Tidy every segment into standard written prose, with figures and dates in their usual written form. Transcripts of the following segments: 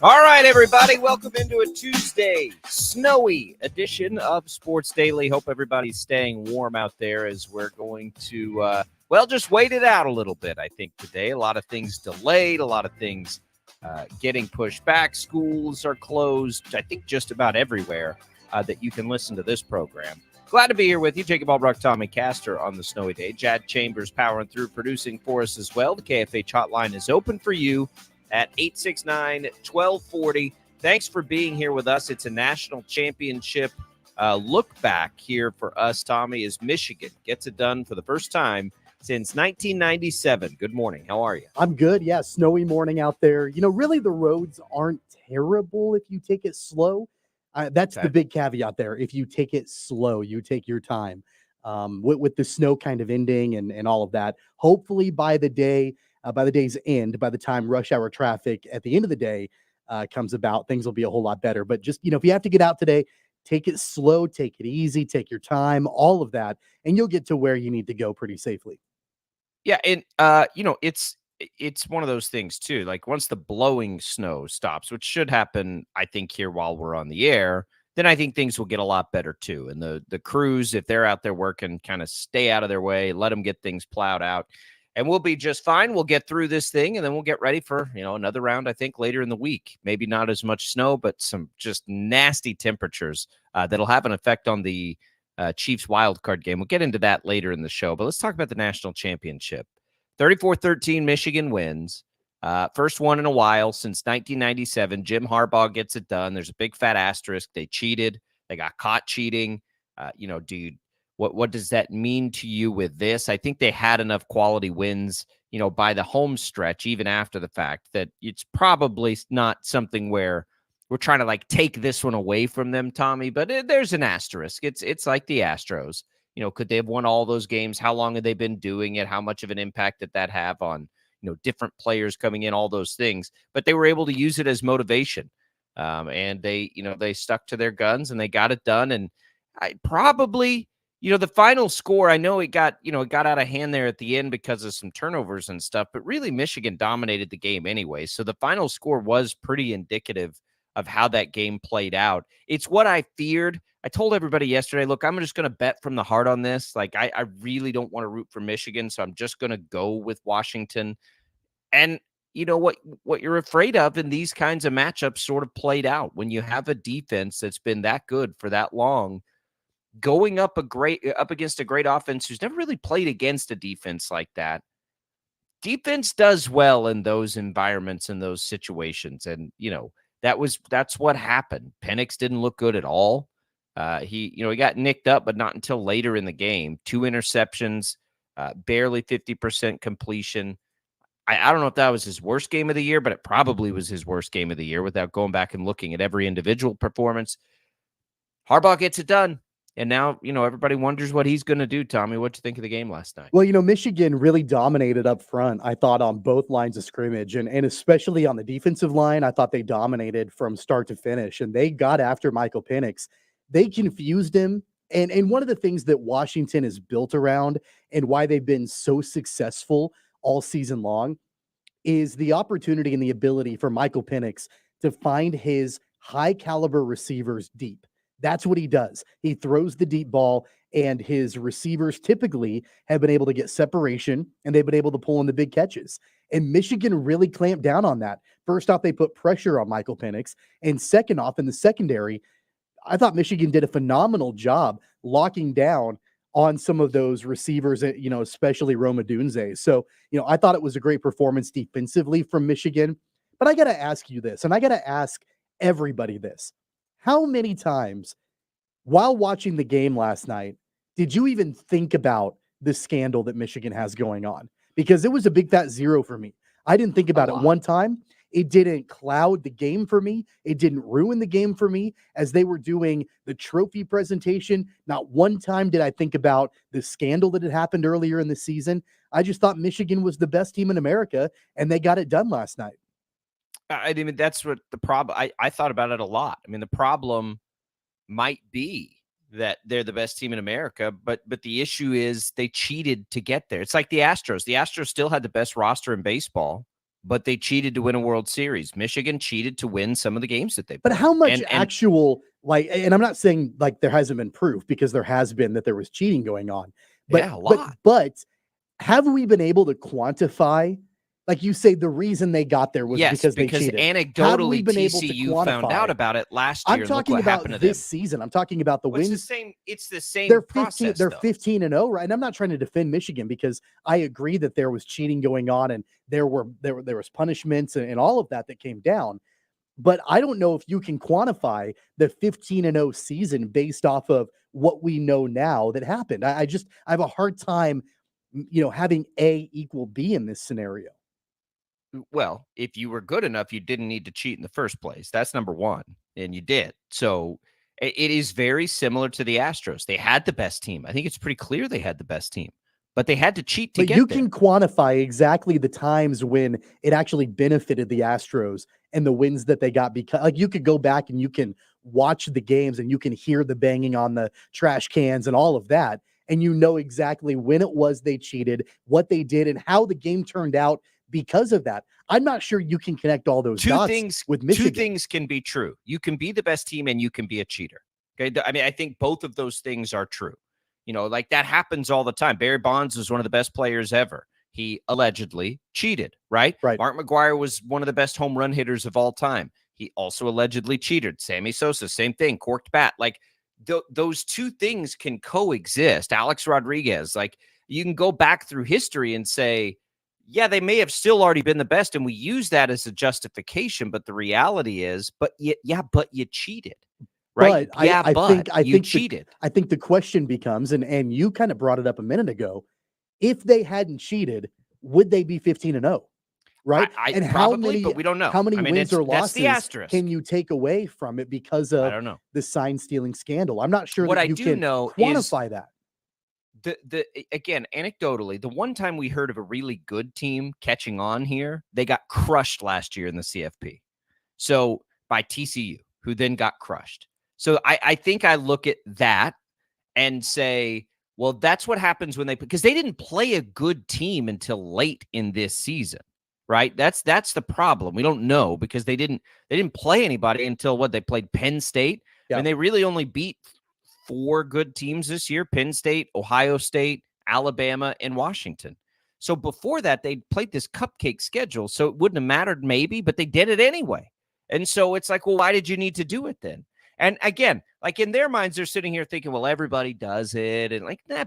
All right, everybody, welcome into a Tuesday snowy edition of Sports Daily. Hope everybody's staying warm out there as we're going to, just wait it out a little bit, I think, today. A lot of things delayed, a lot of things getting pushed back. Schools are closed, I think, just about everywhere that you can listen to this program. Glad to be here with you. Jacob Albracht, Tommy Castor on the snowy day. Jad Chambers powering through, producing for us as well. The KFH hotline is open for you at 869-1240. Thanks for being here with us. It's a national championship look back here for us, Tommy, as Michigan gets it done for the first time since 1997. Good morning. How are you? I'm good. Yeah, snowy morning out there. Really the roads aren't terrible if you take it slow. That's Okay. the big caveat there. If you take it slow, you take your time with the snow kind of ending and all of that. Hopefully by the day's end, by the time rush hour traffic at the end of the day comes about, things will be a whole lot better. But just, if you have to get out today, take it slow, take it easy, take your time, all of that, and you'll get to where you need to go pretty safely. Yeah, and it's one of those things too. Like once the blowing snow stops, which should happen, I think, here while we're on the air, then I think things will get a lot better too. And the crews, if they're out there working, kind of stay out of their way, let them get things plowed out, and we'll be just fine. We'll get through this thing, and then we'll get ready for another round. I think later in the week, maybe not as much snow, but some just nasty temperatures that'll have an effect on the Chiefs wild card game. We'll get into that later in the show, but let's talk about the national championship. 34-13, Michigan wins. First one in a while since 1997. Jim Harbaugh gets it done. There's a big fat asterisk. They cheated. They got caught cheating. Dude, what does that mean to you with this? I think they had enough quality wins, by the home stretch, even after the fact, that it's probably not something where we're trying to take this one away from them, Tommy, but there's an asterisk. It's like the Astros. Could they have won all those games? How long have they been doing it? How much of an impact did that have on, different players coming in, all those things? But they were able to use it as motivation. And they stuck to their guns and they got it done. And I probably, the final score, I know it got out of hand there at the end because of some turnovers and stuff, but really Michigan dominated the game anyway. So the final score was pretty indicative of how that game played out. It's what I feared. I told everybody yesterday, look, I'm just going to bet from the heart on this. I really don't want to root for Michigan, so I'm just going to go with Washington. And you know what you're afraid of in these kinds of matchups sort of played out when you have a defense that's been that good for that long, going up against a great offense who's never really played against a defense like that. Defense does well in those environments, in those situations. And, that's what happened. Penix didn't look good at all. He got nicked up, but not until later in the game. 2 interceptions, barely 50% completion. I don't know if that was his worst game of the year, but it probably was his worst game of the year without going back and looking at every individual performance. Harbaugh gets it done. And now, everybody wonders what he's going to do. Tommy, what'd you think of the game last night? Well, Michigan really dominated up front, I thought, on both lines of scrimmage, and especially on the defensive line. I thought they dominated from start to finish, and they got after Michael Penix. They confused him. And one of the things that Washington is built around and why they've been so successful all season long is the opportunity and the ability for Michael Penix to find his high caliber receivers deep. That's what he does. He throws the deep ball, and his receivers typically have been able to get separation, and they've been able to pull in the big catches. And Michigan really clamped down on that. First off, they put pressure on Michael Penix. And second off, in the secondary, I thought Michigan did a phenomenal job locking down on some of those receivers, especially Roma Dunze. So, I thought it was a great performance defensively from Michigan. But I got to ask you this, and I got to ask everybody this. How many times while watching the game last night did you even think about the scandal that Michigan has going on? Because it was a big fat zero for me. I didn't think about it one time. It didn't cloud the game for me. It didn't ruin the game for me as they were doing the trophy presentation. Not one time did I think about the scandal that had happened earlier in the season. I just thought Michigan was the best team in America, and they got it done last night. I mean, that's what the problem. I thought about it a lot. I mean, the problem might be that they're the best team in America, but the issue is they cheated to get there. It's like the Astros. The Astros still had the best roster in baseball. but they cheated to win a World Series. Michigan cheated to win some of the games that they But played. how much And actual, like, and I'm not saying like there hasn't been proof, because there has been that there was cheating going on. But yeah, a but lot. but have we been able to quantify, like you say, the reason they got there was Yes, because they because cheated? Have we anecdotally been able to TCU found out quantify? about it last I'm year and look talking what happened about to this them. season. I'm talking about the Well, wins. it's the same They're 15 process they're though. 15-0, right? And I'm not trying to defend Michigan, because I agree that there was cheating going on, and there was punishments and all of that that came down. But I don't know if you can quantify the 15-0 season based off of what we know now that happened. I have a hard time, having A equal B in this scenario. Well, if you were good enough, you didn't need to cheat in the first place. That's number one, and you did. So it is very similar to the Astros. They had the best team. I think it's pretty clear they had the best team, but they had to cheat to But you get can there. quantify exactly the times when it actually benefited the Astros and the wins that they got, because like you could go back and you can watch the games and you can hear the banging on the trash cans and all of that, and you know exactly when it was they cheated, what they did, and how the game turned out because of that. I'm not sure you can connect all those dots with Two Michigan. things can be true. You can be the best team and you can be a cheater. Okay. I mean, I think both of those things are true. Like that happens all the time. Barry Bonds was one of the best players ever. He allegedly cheated, right? Right. Mark McGwire was one of the best home run hitters of all time. He also allegedly cheated. Sammy Sosa, same thing, corked bat. Like those two things can coexist. Alex Rodriguez, like you can go back through history and say, yeah, they may have still already been the best, and we use that as a justification. But the reality is, but you cheated, right? But Yeah, I but think I you think the cheated. I think the question becomes, and you kind of brought it up a minute ago, if they hadn't cheated, would they be 15-0? Right? I And probably, but we don't know. how many I mean, wins or that's the losses can asterisk. you take away from it because I of don't know. the sign stealing scandal? I'm not sure What that I you do can know is quantify that. the again, anecdotally, the one time we heard of a really good team catching on here, they got crushed last year in the CFP. So by TCU, who then got crushed. So I think I look at that and say, well, that's what happens when because they didn't play a good team until late in this season, right? That's the problem. We don't know because they didn't play anybody until what they played Penn State. I Yeah. mean, they really only beat 4 good teams this year: Penn State, Ohio State, Alabama, and Washington. So before that, they played this cupcake schedule. So it wouldn't have mattered maybe, but they did it anyway. And so it's like, well, why did you need to do it then? And again, like in their minds, they're sitting here thinking, well, everybody does it. And like, nah,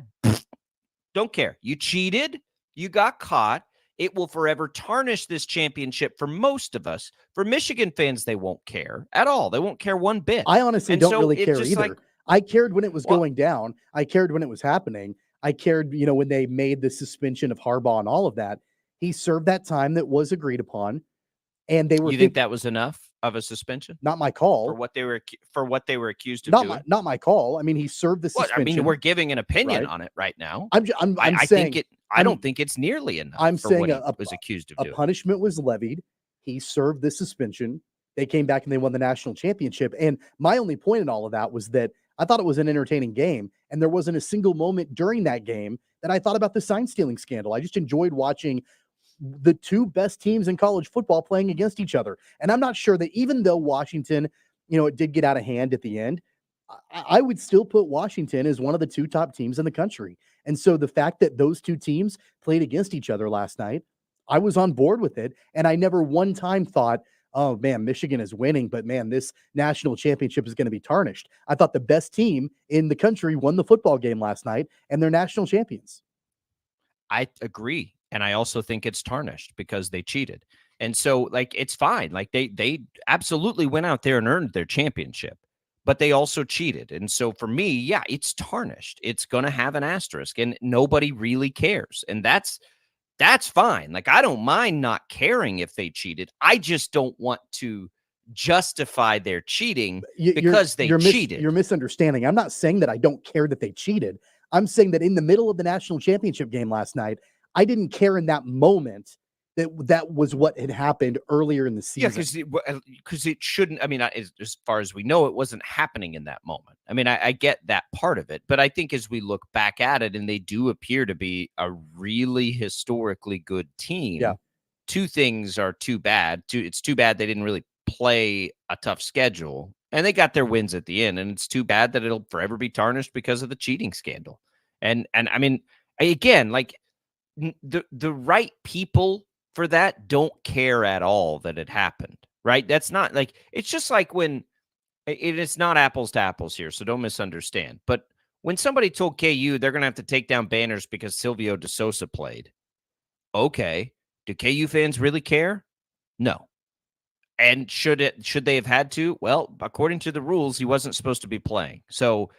don't care. You cheated. You got caught. It will forever tarnish this championship for most of us. For Michigan fans, they won't care at all. They won't care one bit. I honestly And don't so really it's care just like, either. I cared when it was well, going down. I cared when it was happening. I cared, when they made the suspension of Harbaugh and all of that. He served that time that was agreed upon, and they were you think that was enough of a suspension not my for call. what they were accused of doing? Not my call. I mean, he served the What I mean, suspension, we're giving an opinion right? on it right now. I'm I think saying it. I don't I'm think it's nearly enough I'm for what saying he was accused of a doing. punishment was levied. He served the suspension. They came back and they won the national championship. And my only point in all of that was that I thought it was an entertaining game, and there wasn't a single moment during that game that I thought about the sign stealing scandal. I just enjoyed watching the two best teams in college football playing against each other. And I'm not sure that, even though Washington, it did get out of hand at the end, I would still put Washington as one of the two top teams in the country. And so the fact that those two teams played against each other last night, I was on board with it. And I never one time thought, oh man, Michigan is winning, but man, this national championship is going to be tarnished. I thought the best team in the country won the football game last night, and they're national champions. I agree. And I also think it's tarnished because they cheated. And so like it's fine. Like they absolutely went out there and earned their championship, but they also cheated. And so for me, yeah, it's tarnished. It's gonna have an asterisk and nobody really cares. And that's fine. Like I don't mind not caring if they cheated. I just don't want to justify their cheating because they cheated. You're misunderstanding. I'm not saying that I don't care that they cheated. I'm saying that in the middle of the national championship game last night, I didn't care in that moment that was what had happened earlier in the Yeah, season. because it shouldn't. I mean, as far as we know, it wasn't happening in that moment. I mean, I get that part of it, but I think as we look back at it, and they do appear to be a really historically good team. Yeah. two things are too bad. It's too bad they didn't really play a tough schedule, and they got their wins at the end. And it's too bad that it'll forever be tarnished because of the cheating scandal. And I mean, again, like the right people for that don't care at all that it happened, right? That's not like it's just like when it's not apples to apples here, so don't misunderstand. But when somebody told KU they're going to have to take down banners because Silvio De Sousa played, okay, do KU fans really care? No. And should they have had to? Well, according to the rules, he wasn't supposed to be playing. So,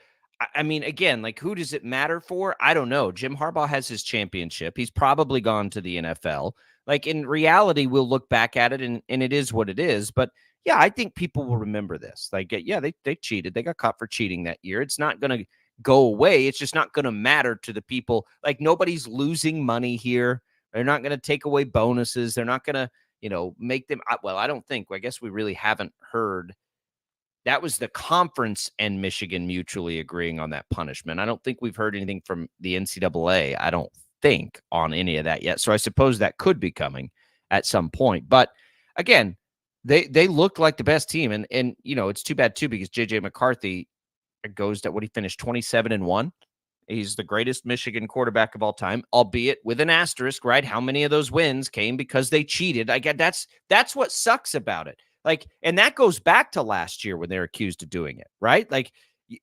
I mean, again, like who does it matter for? I don't know. Jim Harbaugh has his championship. He's probably gone to the NFL. Like in reality, we'll look back at it and it is what it is. But yeah, I think people will remember this. Like, yeah, they cheated. They got caught for cheating that year. It's not going to go away. It's just not going to matter to the people. Like nobody's losing money here. They're not going to take away bonuses. They're not going to make them. Well, I don't think. I guess we really haven't heard. That was the conference and Michigan mutually agreeing on that punishment. I don't think we've heard anything from the NCAA. I don't think on any of that yet. So I suppose that could be coming at some point. But again, they looked like the best team, and it's too bad too because JJ McCarthy goes to what he finished 27-1. He's the greatest Michigan quarterback of all time, albeit with an asterisk, right? How many of those wins came because they cheated? I get that's what sucks about it. Like, and that goes back to last year when they're accused of doing it, right? Like,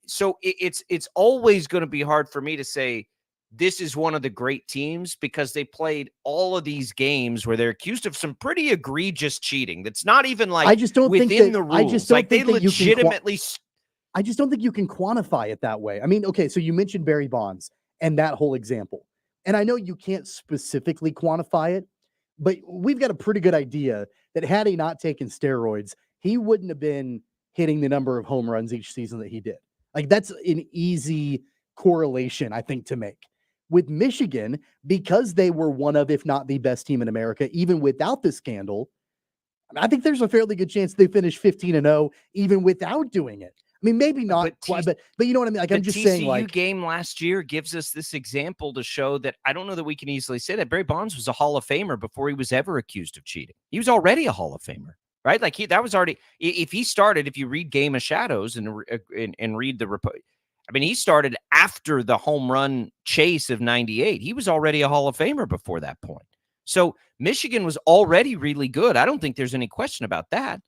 so it's always going to be hard for me to say this is one of the great teams because they played all of these games where they're accused of some pretty egregious cheating. That's not even like I just don't within think that, the rules. I just don't like think they that legitimately. I just don't think you can quantify it that way. I mean, okay, so you mentioned Barry Bonds and that whole example. And I know you can't specifically quantify it, but we've got a pretty good idea that had he not taken steroids, he wouldn't have been hitting the number of home runs each season that he did. Like that's an easy correlation, I think, to make. With Michigan, because they were one of, if not the best team in America, even without the scandal, I think there's a fairly good chance they finish 15-0 even without doing it. I mean, maybe not quite, but you know what I mean? Like, I'm just saying, like, the TCU game last year gives us this example to show that I don't know that we can easily say that Barry Bonds was a Hall of Famer before he was ever accused of cheating. He was already a Hall of Famer, right? Like that was already, if he started, if you read Game of Shadows and read the report, I mean, he started after the home run chase of 98. He was already a Hall of Famer before that point. So Michigan was already really good. I don't think there's any question about that.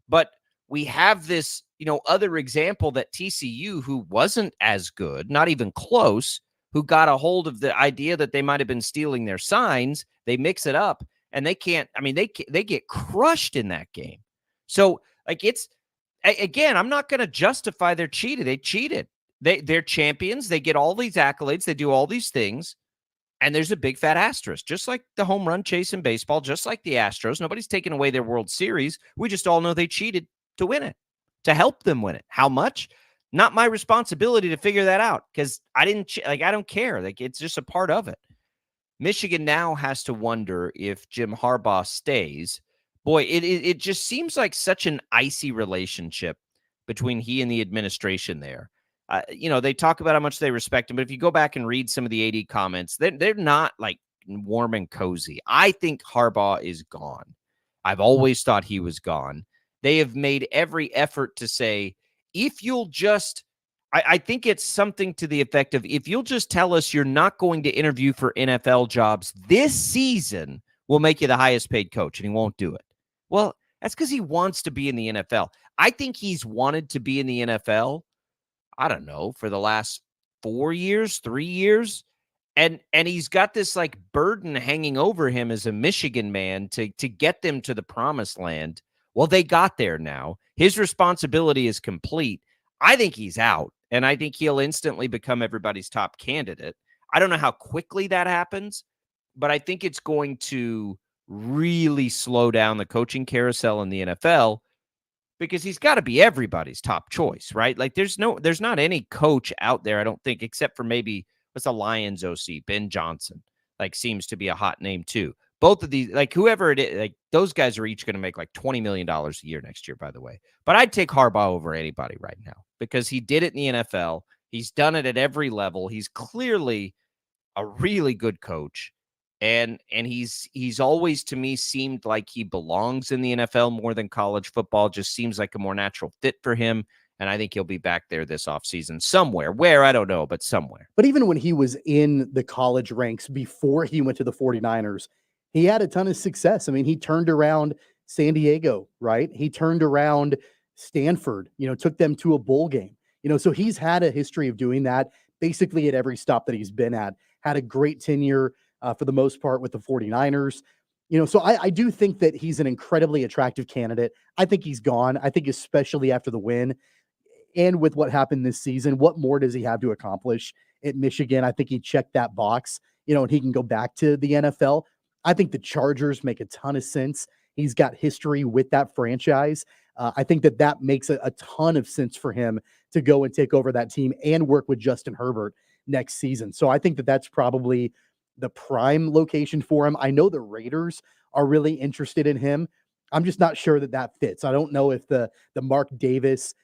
But we have this, other example that TCU, who wasn't as good, not even close, who got a hold of the idea that they might have been stealing their signs. They mix it up and they can't, I mean, they get crushed in that game. So like again, I'm not going to justify their cheated. They cheated. They're champions. They get all these accolades. They do all these things. And there's a big fat asterisk, just like the home run chase in baseball, just like the Astros. Nobody's taking away their World Series. We just all know they cheated to win it, to help them win it. How much? Not my responsibility to figure that out because I don't care. Like it's just a part of it. Michigan now has to wonder if Jim Harbaugh stays. Boy, it just seems like such an icy relationship between he and the administration there. They talk about how much they respect him, but if you go back and read some of the AD comments, they're not like warm and cozy. I think Harbaugh is gone. I've always thought he was gone. They have made every effort to say, if you'll just, I think it's something to the effect of, if you'll just tell us you're not going to interview for NFL jobs this season, we'll make you the highest paid coach, and he won't do it. Well, that's because he wants to be in the NFL. I think he's wanted to be in the NFL, I don't know, for the last 4 years, 3 years. And he's got this like burden hanging over him as a Michigan man to get them to the promised land. Well, they got there now. His responsibility is complete. I think he's out, and I think he'll instantly become everybody's top candidate. I don't know how quickly that happens, but I think it's going to really slow down the coaching carousel in the NFL because he's got to be everybody's top choice, right? Like there's not any coach out there, I don't think, except for maybe what's the Lions OC, Ben Johnson, like seems to be a hot name too. Both of these, like whoever it is, like those guys are each going to make like $20 million a year next year, by the way. But I'd take Harbaugh over anybody right now because he did it in the NFL. He's done it at every level. He's clearly a really good coach. And he's always, to me, seemed like he belongs in the NFL more than college football. Just seems like a more natural fit for him. And I think he'll be back there this offseason somewhere. Where, I don't know, but somewhere. But even when he was in the college ranks before he went to the 49ers, he had a ton of success. I mean, he turned around San Diego, right? He turned around Stanford, took them to a bowl game. So he's had a history of doing that basically at every stop that he's been at. Had a great tenure for the most part with the 49ers. So I do think that he's an incredibly attractive candidate. I think he's gone. I think especially after the win and with what happened this season, what more does he have to accomplish at Michigan? I think he checked that box, and he can go back to the NFL. I think the Chargers make a ton of sense. He's got history with that franchise. I think that makes a ton of sense for him to go and take over that team and work with Justin Herbert next season. So I think that's probably the prime location for him. I know the Raiders are really interested in him. I'm just not sure that fits. I don't know if the Mark Davis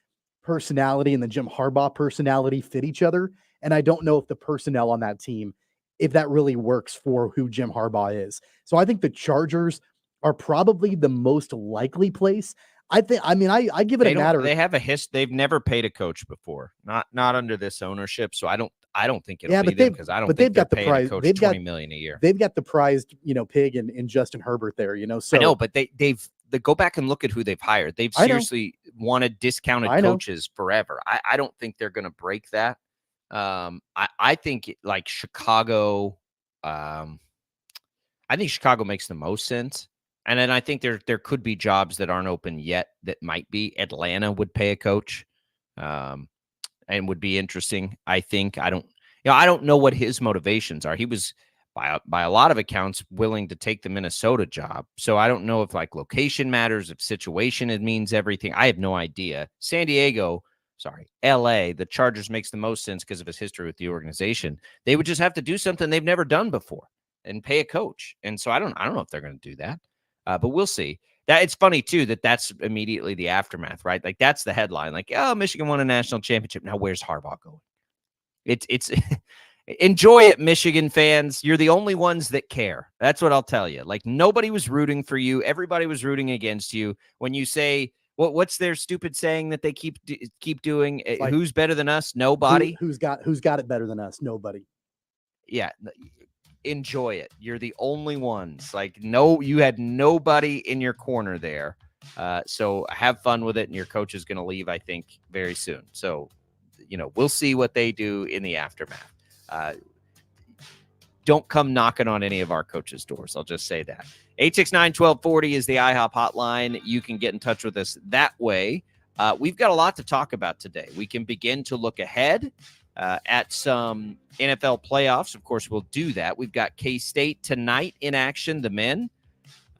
personality and the Jim Harbaugh personality fit each other. And I don't know if the personnel on that team, if that really works for who Jim Harbaugh is. So I think the Chargers are probably the most likely place. I give it a matter. They have a they've never paid a coach before, not under this ownership. So I don't think it'll be them, because I don't think they're paying a coach $20 million a year. They've got the prized, pig in Justin Herbert there, So I know, but they've go back and look at who they've hired. They've seriously wanted discounted coaches forever. I don't think they're going to break that. I think like Chicago, I think Chicago makes the most sense. And then I think there could be jobs that aren't open yet that might be. Atlanta would pay a coach, and would be interesting. I think I don't know what his motivations are. He was by a lot of accounts willing to take the Minnesota job. So I don't know if like location matters, if situation it means everything. I have no idea. LA, the Chargers makes the most sense because of his history with the organization. They would just have to do something they've never done before and pay a coach. And so I don't know if they're going to do that. But we'll see. That it's funny too that's immediately the aftermath, right? Like that's the headline. Like, oh, Michigan won a national championship. Now where's Harbaugh going? It's enjoy it, Michigan fans. You're the only ones that care. That's what I'll tell you. Like nobody was rooting for you. Everybody was rooting against you. When you say what's their stupid saying that they keep doing? Like, who's better than us? Nobody. Who's got it better than us? Nobody. Yeah. Enjoy it. You're the only ones. Like, no, you had nobody in your corner there. So have fun with it. And your coach is going to leave, I think, very soon. So, we'll see what they do in the aftermath. Don't come knocking on any of our coaches' doors. I'll just say that. 869-1240 is the IHOP hotline. You can get in touch with us that way. We've got a lot to talk about today. We can begin to look ahead at some NFL playoffs. Of course, we'll do that. We've got K-State tonight in action, the men,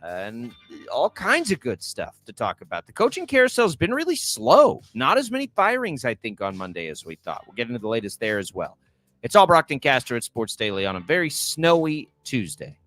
and all kinds of good stuff to talk about. The coaching carousel has been really slow. Not as many firings, I think, on Monday as we thought. We'll get into the latest there as well. It's Albracht and Castor at Sports Daily on a very snowy Tuesday.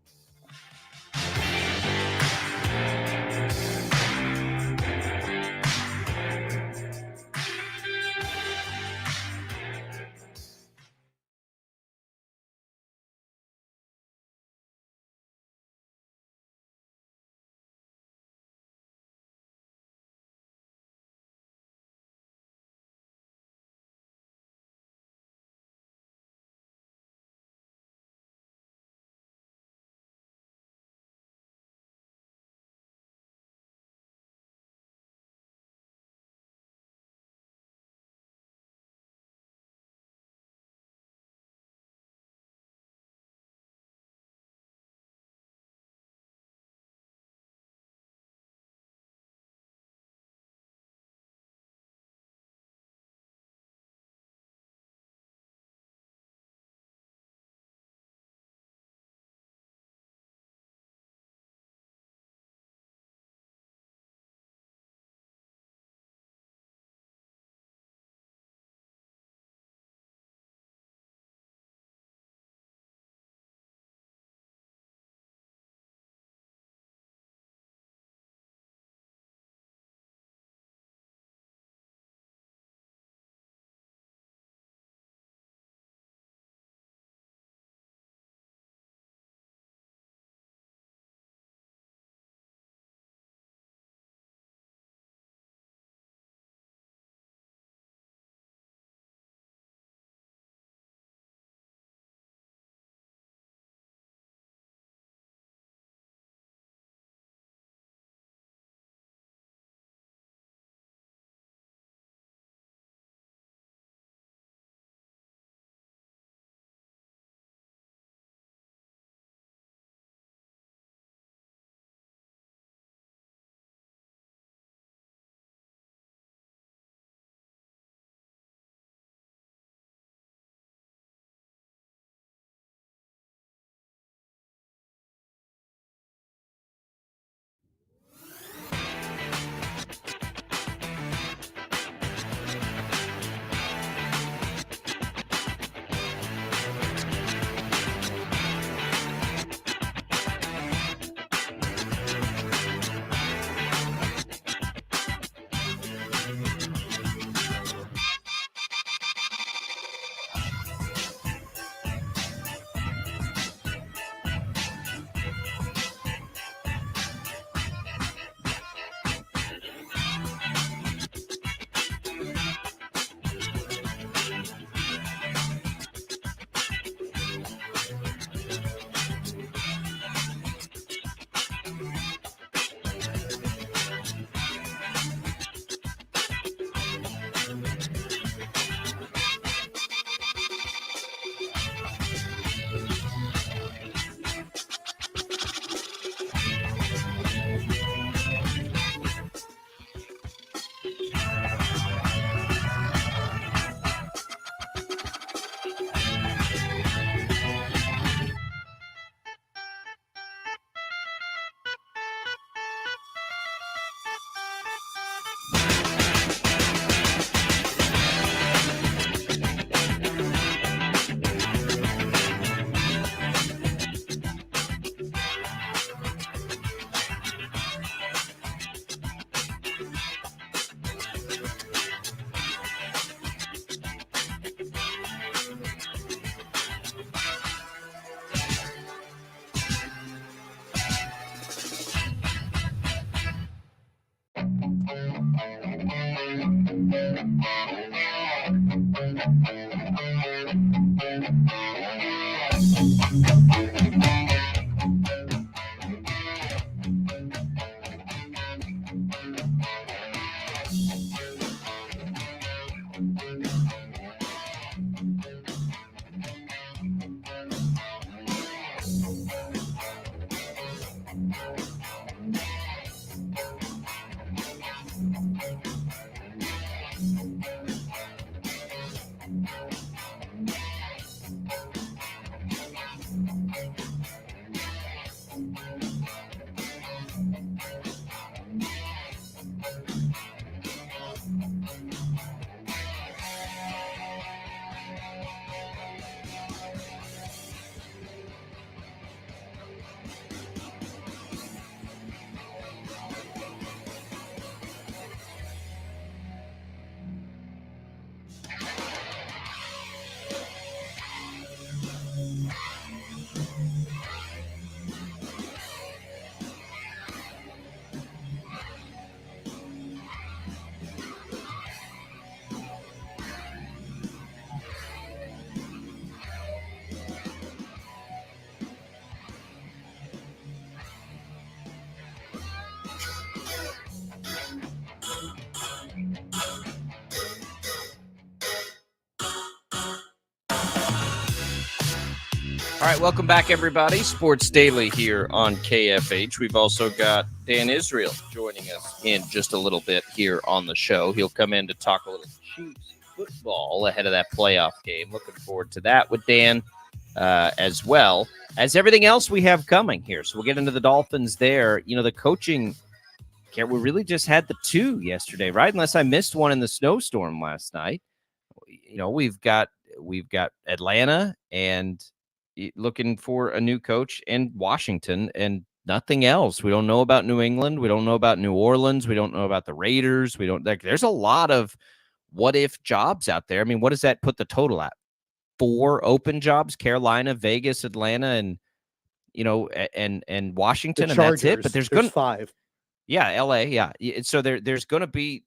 All right, welcome back, everybody. Sports Daily here on KFH. We've also got Dan Israel joining us in just a little bit here on the show. He'll come in to talk a little Chiefs football ahead of that playoff game. Looking forward to that with Dan, as well as everything else we have coming here. So we'll get into the Dolphins there. You know, the coaching, we really just had the two yesterday, right? Unless I missed one in the snowstorm last night. You know, we've got Atlanta and looking for a new coach in Washington and nothing else. We don't know about New England. We don't know about New Orleans. We don't know about the Raiders. We don't like, there's a lot of what if jobs out there. I mean, what does that put the total at? 4 open jobs, Carolina, Vegas, Atlanta, and and Washington, and that's it. But there's 5. Yeah, LA. Yeah. So there's going to be,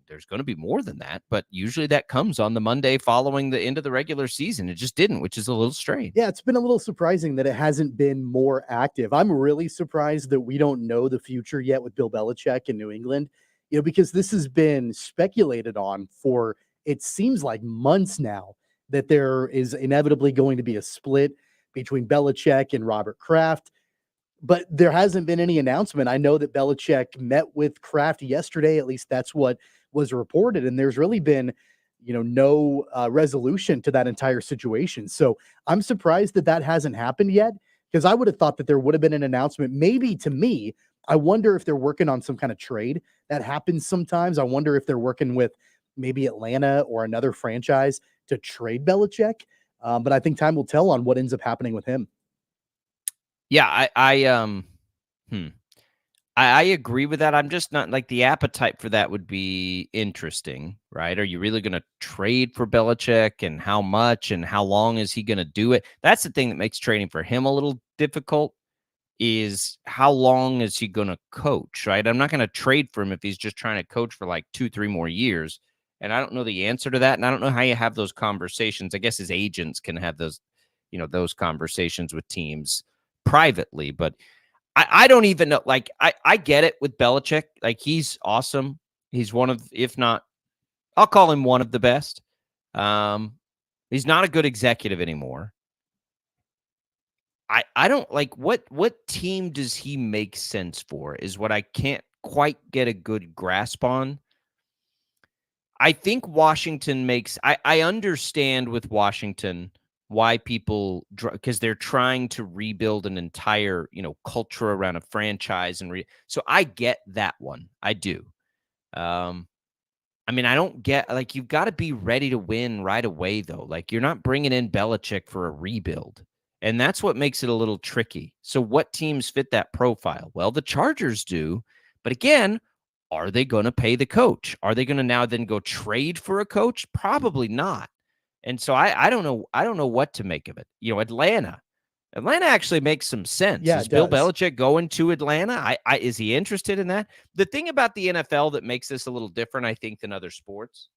there's going to be more than that, but usually that comes on the Monday following the end of the regular season. It just didn't, which is a little strange. Yeah, it's been a little surprising that it hasn't been more active. I'm really surprised that we don't know the future yet with Bill Belichick in New England, because this has been speculated on for, it seems like, months now, that there is inevitably going to be a split between Belichick and Robert Kraft. But there hasn't been any announcement. I know that Belichick met with Kraft yesterday. At least that's what was reported. And there's really been, no resolution to that entire situation. So I'm surprised that that hasn't happened yet, because I would have thought that there would have been an announcement. Maybe, to me, I wonder if they're working on some kind of trade. That happens sometimes. I wonder if they're working with maybe Atlanta or another franchise to trade Belichick. But I think time will tell on what ends up happening with him. Yeah, I agree with that. I'm just not like, the appetite for that would be interesting, right? Are you really going to trade for Belichick, and how much and how long is he going to do it? That's the thing that makes trading for him a little difficult, is how long is he going to coach, right? I'm not going to trade for him if he's just trying to coach for like 2-3 more years. And I don't know the answer to that. And I don't know how you have those conversations. I guess his agents can have those, those conversations with teams privately, but I don't even know. Like, I get it with Belichick. Like, he's awesome. He's one of, if not, I'll call him one of the best. He's not a good executive anymore. I don't like, what team does he make sense for is what I can't quite get a good grasp on. I think Washington makes, I understand with Washington why people, because they're trying to rebuild an entire, culture around a franchise. So I get that one. I do. I don't get, like, you've got to be ready to win right away, though. Like, you're not bringing in Belichick for a rebuild. And that's what makes it a little tricky. So what teams fit that profile? Well, the Chargers do. But again, are they going to pay the coach? Are they going to now then go trade for a coach? Probably not. And so I don't know. I don't know what to make of it. Atlanta, Atlanta actually makes some sense. Yeah, Is it Bill does. Belichick going to Atlanta? Is he interested in that? The thing about the NFL that makes this a little different, I think, than other sports,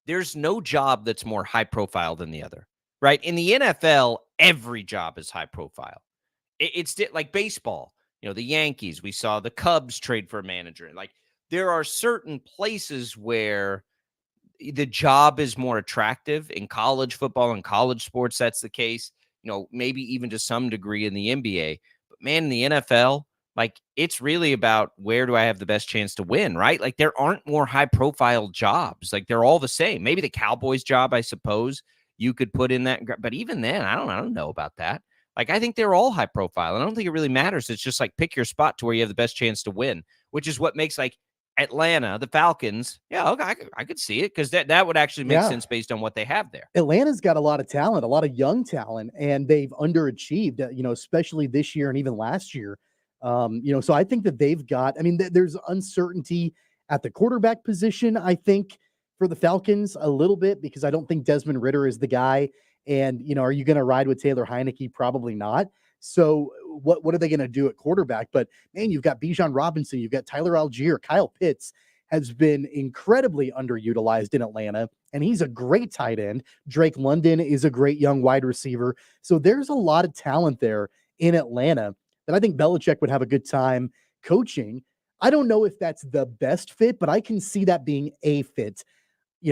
there's no job that's more high profile than the other, right? In the NFL, every job is high profile. It's like baseball. The Yankees, we saw the Cubs trade for a manager. Like, there are certain places where the job is more attractive. In college football and college sports, that's the case. Maybe even to some degree in the NBA. But man, in the NFL, like, it's really about where do I have the best chance to win, right? Like, there aren't more high profile jobs. Like, they're all the same. Maybe the Cowboys job, I suppose you could put in that, but even then, I don't know about that. Like, I think they're all high profile. I don't think it really matters. It's just like pick your spot to where you have the best chance to win, which is what makes, like, Atlanta, the Falcons. Yeah, okay, I could see it because that would actually make Yeah. sense based on what they have there. Atlanta's got a lot of talent, a lot of young talent, and they've underachieved, especially this year and even last year. So I think that they've got, I mean, there's uncertainty at the quarterback position, I think, for the Falcons a little bit, because I don't think Desmond Ritter is the guy. And, are you going to ride with Taylor Heineke? Probably not. So what are they going to do at quarterback? But man, you've got Bijan Robinson, you've got Tyler Algier, Kyle Pitts has been incredibly underutilized in Atlanta, and he's a great tight end. Drake London is a great young wide receiver. So there's a lot of talent there in Atlanta that I think Belichick would have a good time coaching. I don't know if that's the best fit, but I can see that being a fit.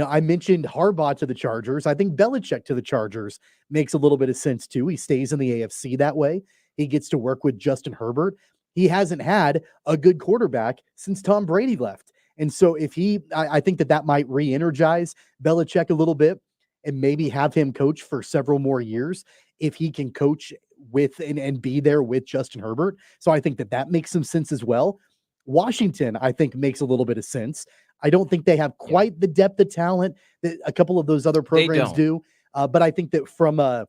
I mentioned Harbaugh to the Chargers. I think Belichick to the Chargers makes a little bit of sense too. He stays in the AFC that way. He gets to work with Justin Herbert. He hasn't had a good quarterback since Tom Brady left. And so if I think that might re-energize Belichick a little bit and maybe have him coach for several more years if he can coach with and be there with Justin Herbert. So I think that makes some sense as well. Washington, I think, makes a little bit of sense. I don't think they have Yeah, quite the depth of talent that a couple of those other they programs don't. do, but I think that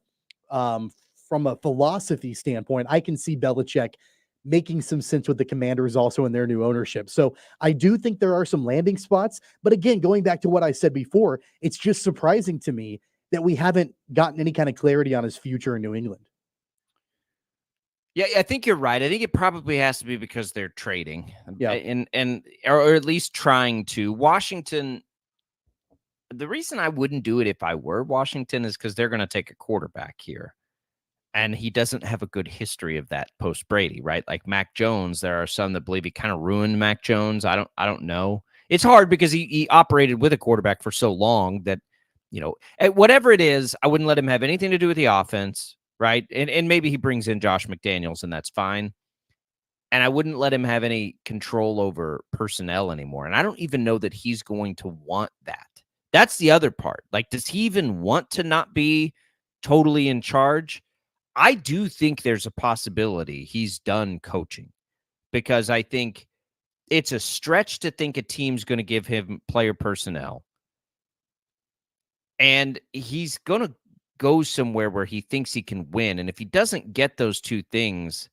um, from a philosophy standpoint, I can see Belichick making some sense with the Commanders also in their new ownership. So I do think there are some landing spots, but again, going back to what I said before, it's just surprising to me that we haven't gotten any kind of clarity on his future in New England. Yeah, I think you're right. I think it probably has to be because they're trading, Yeah. and or at least trying to. Washington. The reason I wouldn't do it if I were Washington is because they're going to take a quarterback here. And he doesn't have a good history of that post Brady, right? Like Mac Jones, there are some that believe he kind of ruined Mac Jones. I don't know. It's hard because he operated with a quarterback for so long that, whatever it is, I wouldn't let him have anything to do with the offense, right? And maybe he brings in Josh McDaniels and that's fine. And I wouldn't let him have any control over personnel anymore. And I don't even know that he's going to want that. That's the other part. Like, does he even want to not be totally in charge? I do think there's a possibility he's done coaching because I think it's a stretch to think a team's going to give him player personnel. And he's going to go somewhere where he thinks he can win. And if he doesn't get those two things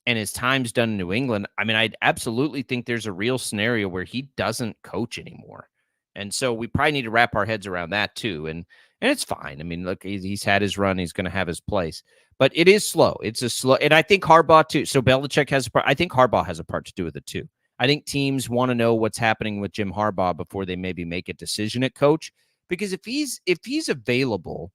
and his time's done in New England, I mean, I absolutely think there's a real scenario where he doesn't coach anymore. And so we probably need to wrap our heads around that too. And it's fine. I mean, look, he's had his run. He's going to have his place. But it is slow. It's a slow, and I think Harbaugh too. So Belichick has a part. I think Harbaugh has a part to do with it too. I think teams want to know what's happening with Jim Harbaugh before they maybe make a decision at coach. Because if he's available,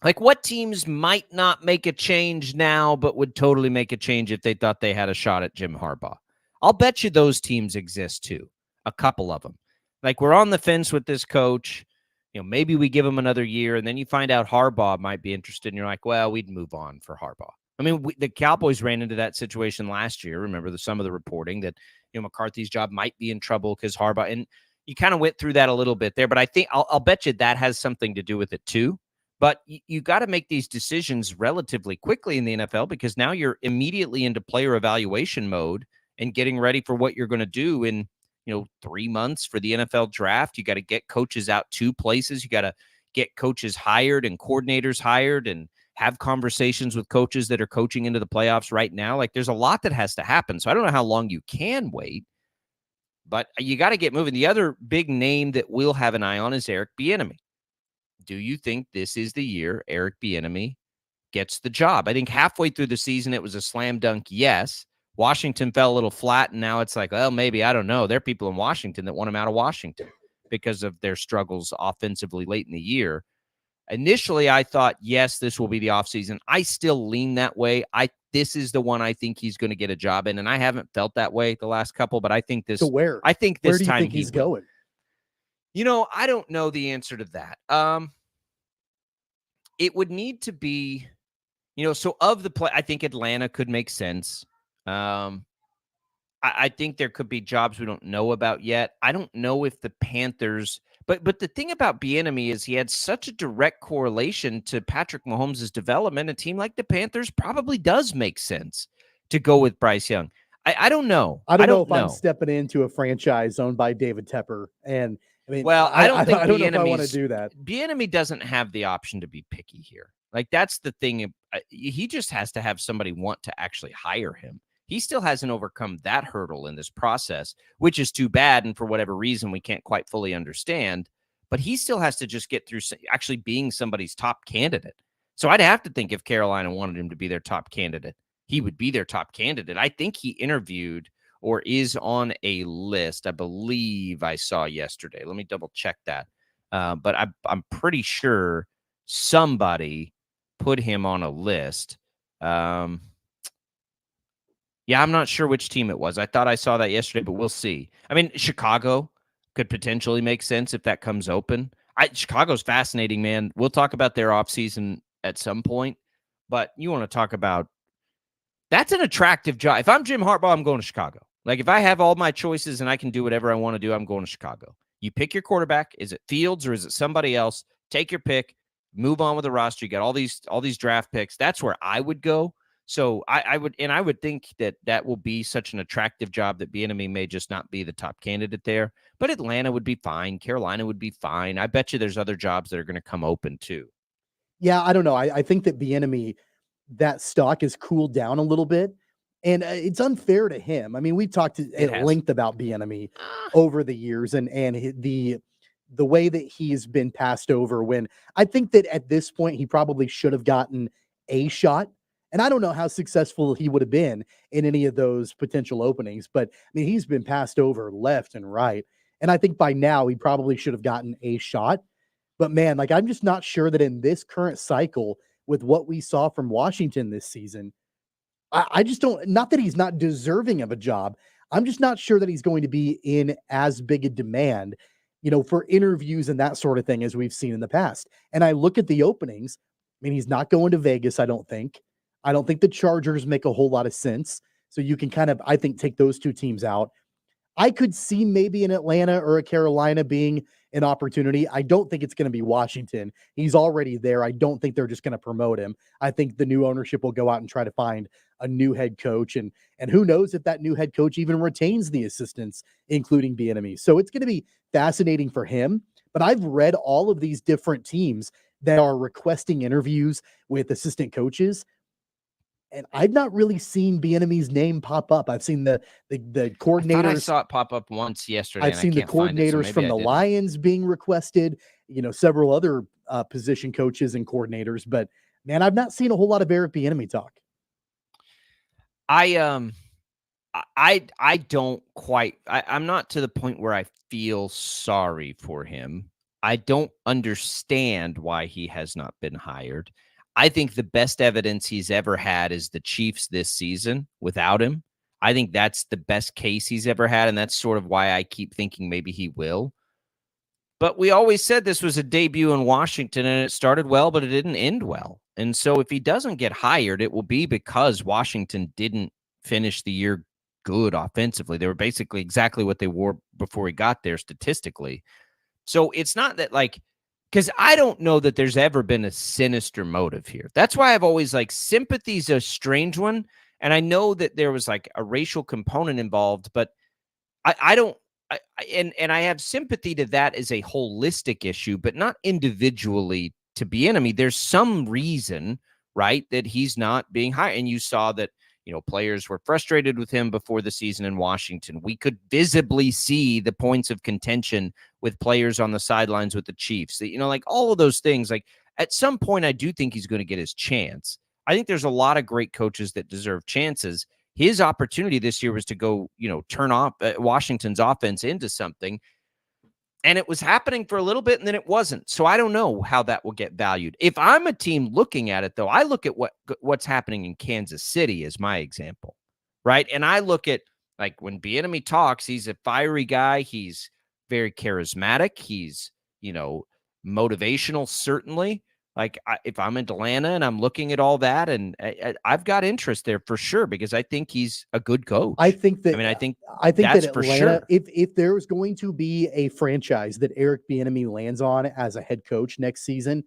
like, what teams might not make a change now, but would totally make a change if they thought they had a shot at Jim Harbaugh? I'll bet you those teams exist too. A couple of them. Like, we're on the fence with this coach. Maybe we give him another year, and then you find out Harbaugh might be interested, and you're like, well, we'd move on for Harbaugh. I mean, the Cowboys ran into that situation last year. Remember some of the reporting that McCarthy's job might be in trouble because Harbaugh, and you kind of went through that a little bit there. But I think I'll bet you that has something to do with it too. But you got to make these decisions relatively quickly in the NFL because now you're immediately into player evaluation mode and getting ready for what you're going to do in 3 months for the NFL draft. You got to get coaches out to places. You got to get coaches hired and coordinators hired and have conversations with coaches that are coaching into the playoffs right now. Like, there's a lot that has to happen. So I don't know how long you can wait, but you got to get moving. The other big name that we'll have an eye on is Eric Bieniemy. Do you think this is the year Eric Bieniemy gets the job. I think halfway through the season, it was a slam dunk yes. Washington fell a little flat, and now it's like, well, maybe, I don't know. There are people in Washington that want him out of Washington because of their struggles offensively late in the year. Initially, I thought, yes, this will be the offseason. I still lean that way. This is the one I think he's going to get a job in, and I haven't felt that way the last couple, but I think So where? this do you time think he's will. going? I don't know the answer to that. It would need to be, so of the play, I think Atlanta could make sense. I think there could be jobs we don't know about yet. I don't know if the Panthers, but the thing about Bieniemy is he had such a direct correlation to Patrick Mahomes' development. A team like the Panthers probably does make sense to go with Bryce Young. I don't know. I don't know if I'm stepping into a franchise owned by David Tepper, and I mean, well, I don't think I don't know if I want to do that. Bieniemy doesn't have the option to be picky here. Like, that's the thing. He just has to have somebody want to actually hire him. He still hasn't overcome that hurdle in this process, which is too bad. And for whatever reason, we can't quite fully understand. But he still has to just get through actually being somebody's top candidate. So I'd have to think if Carolina wanted him to be their top candidate, he would be their top candidate. I think he interviewed or is on a list, I believe I saw yesterday. Let me double check that. But I'm pretty sure somebody put him on a list. Yeah, I'm not sure which team it was. I thought I saw that yesterday, but we'll see. I mean, Chicago could potentially make sense if that comes open. Chicago's fascinating, man. We'll talk about their offseason at some point, but you want to talk about that's an attractive job. If I'm Jim Harbaugh, I'm going to Chicago. Like, if I have all my choices and I can do whatever I want to do, I'm going to Chicago. You pick your quarterback. Is it Fields or is it somebody else? Take your pick. Move on with the roster. You got all these draft picks. That's where I would go. So I would think that will be such an attractive job that Bieniemy may just not be the top candidate there. But Atlanta would be fine. Carolina would be fine. I bet you there's other jobs that are going to come open too. Yeah, I don't know. I think that Bieniemy, that stock has cooled down a little bit, and it's unfair to him. I mean, we've talked at length about Bieniemy over the years, and the way that he's been passed over. When I think that at this point he probably should have gotten a shot. And I don't know how successful he would have been in any of those potential openings, but I mean, he's been passed over left and right. And I think by now he probably should have gotten a shot. But man, like, I'm just not sure that in this current cycle with what we saw from Washington this season, I just don't, not that he's not deserving of a job. I'm just not sure that he's going to be in as big a demand, for interviews and that sort of thing as we've seen in the past. And I look at the openings. I mean, he's not going to Vegas, I don't think. I don't think the Chargers make a whole lot of sense. So you can kind of, I think, take those two teams out. I could see maybe an Atlanta or a Carolina being an opportunity. I don't think it's going to be Washington. He's already there. I don't think they're just going to promote him. I think the new ownership will go out and try to find a new head coach. And who knows if that new head coach even retains the assistants, including Bieniemy. So it's going to be fascinating for him. But I've read all of these different teams that are requesting interviews with assistant coaches. And I've not really seen Bieniemy's name pop up. I've seen the coordinators. I saw it pop up once yesterday. I've seen the coordinators from the Lions being requested. Several other position coaches and coordinators. But man, I've not seen a whole lot of Eric Bieniemy talk. I don't quite. I'm not to the point where I feel sorry for him. I don't understand why he has not been hired. I think the best evidence he's ever had is the Chiefs this season without him. I think that's the best case he's ever had, and that's sort of why I keep thinking maybe he will. But we always said this was a debut in Washington, and it started well, but it didn't end well. And so if he doesn't get hired, it will be because Washington didn't finish the year good offensively. They were basically exactly what they were before he got there statistically. So it's not that, like, because I don't know that there's ever been a sinister motive here. That's why I've always, like, sympathy's a strange one. And I know that there was like a racial component involved, but I don't, and I have sympathy to that as a holistic issue, but not individually to Bieniemy. There's some reason, right, that he's not being hired. And you saw that, players were frustrated with him before the season in Washington. We could visibly see the points of contention with players on the sidelines with the Chiefs. Like all of those things, like At some point, I do think he's going to get his chance. I think there's a lot of great coaches that deserve chances. His opportunity this year was to go, turn off Washington's offense into something. And it was happening for a little bit and then it wasn't. So I don't know how that will get valued. If I'm a team looking at it, though, I look at what's happening in Kansas City as my example, right? And I look at, like, when Bieniemy talks, he's a fiery guy. He's very charismatic. He's, motivational, certainly. Like, if I'm in Atlanta and I'm looking at all that, and I've got interest there for sure because I think he's a good coach. I think that I think that's that for Atlanta, sure. if there's going to be a franchise that Eric Bieniemy lands on as a head coach next season,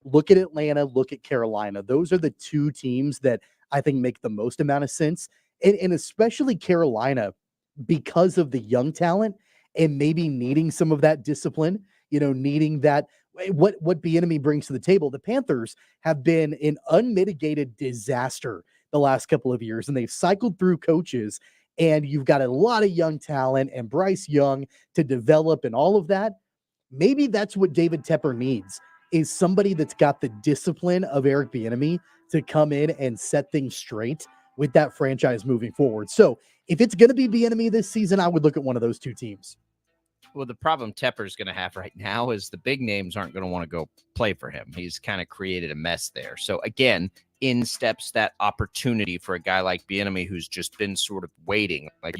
look at Atlanta, look at Carolina. Those are the two teams that I think make the most amount of sense, and especially Carolina because of the young talent and maybe needing some of that discipline. Needing that what Bieniemy brings to the table. The Panthers have been an unmitigated disaster the last couple of years, and they've cycled through coaches. And you've got a lot of young talent and Bryce Young to develop and all of that. Maybe that's what David Tepper needs, is somebody that's got the discipline of Eric Bieniemy to come in and set things straight with that franchise moving forward. So if it's going to be Bieniemy this season, I would look at one of those two teams. Well, the problem Tepper's going to have right now is the big names aren't going to want to go play for him. He's kind of created a mess there. So again, in steps that opportunity for a guy like Bieniemy who's just been sort of waiting. Like,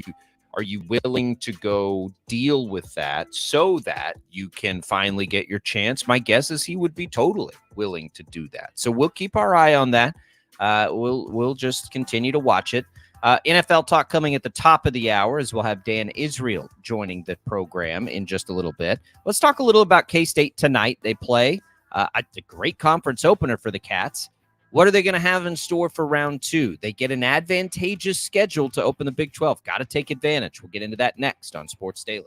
are you willing to go deal with that so that you can finally get your chance? My guess is he would be totally willing to do that. So we'll keep our eye on that. We'll just continue to watch it. NFL talk coming at the top of the hour, as we'll have Dan Israel joining the program in just a little bit. Let's talk a little about K-State tonight. They play a great conference opener for the Cats. What are they going to have in store for round two? They get an advantageous schedule to open the Big 12. Got to take advantage. We'll get into that next on Sports Daily.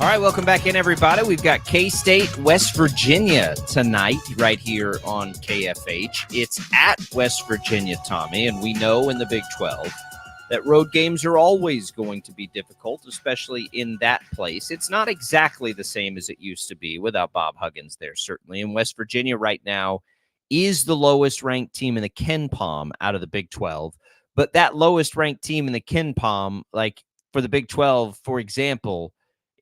All right, welcome back in, everybody. We've got K-State, West Virginia tonight right here on KFH. It's at West Virginia, Tommy, and we know in the Big 12 that road games are always going to be difficult, especially in that place. It's not exactly the same as it used to be without Bob Huggins there, certainly. And West Virginia right now is the lowest ranked team in the Ken Palm out of the Big 12. But that lowest ranked team in the Ken Palm, like for the Big 12, for example,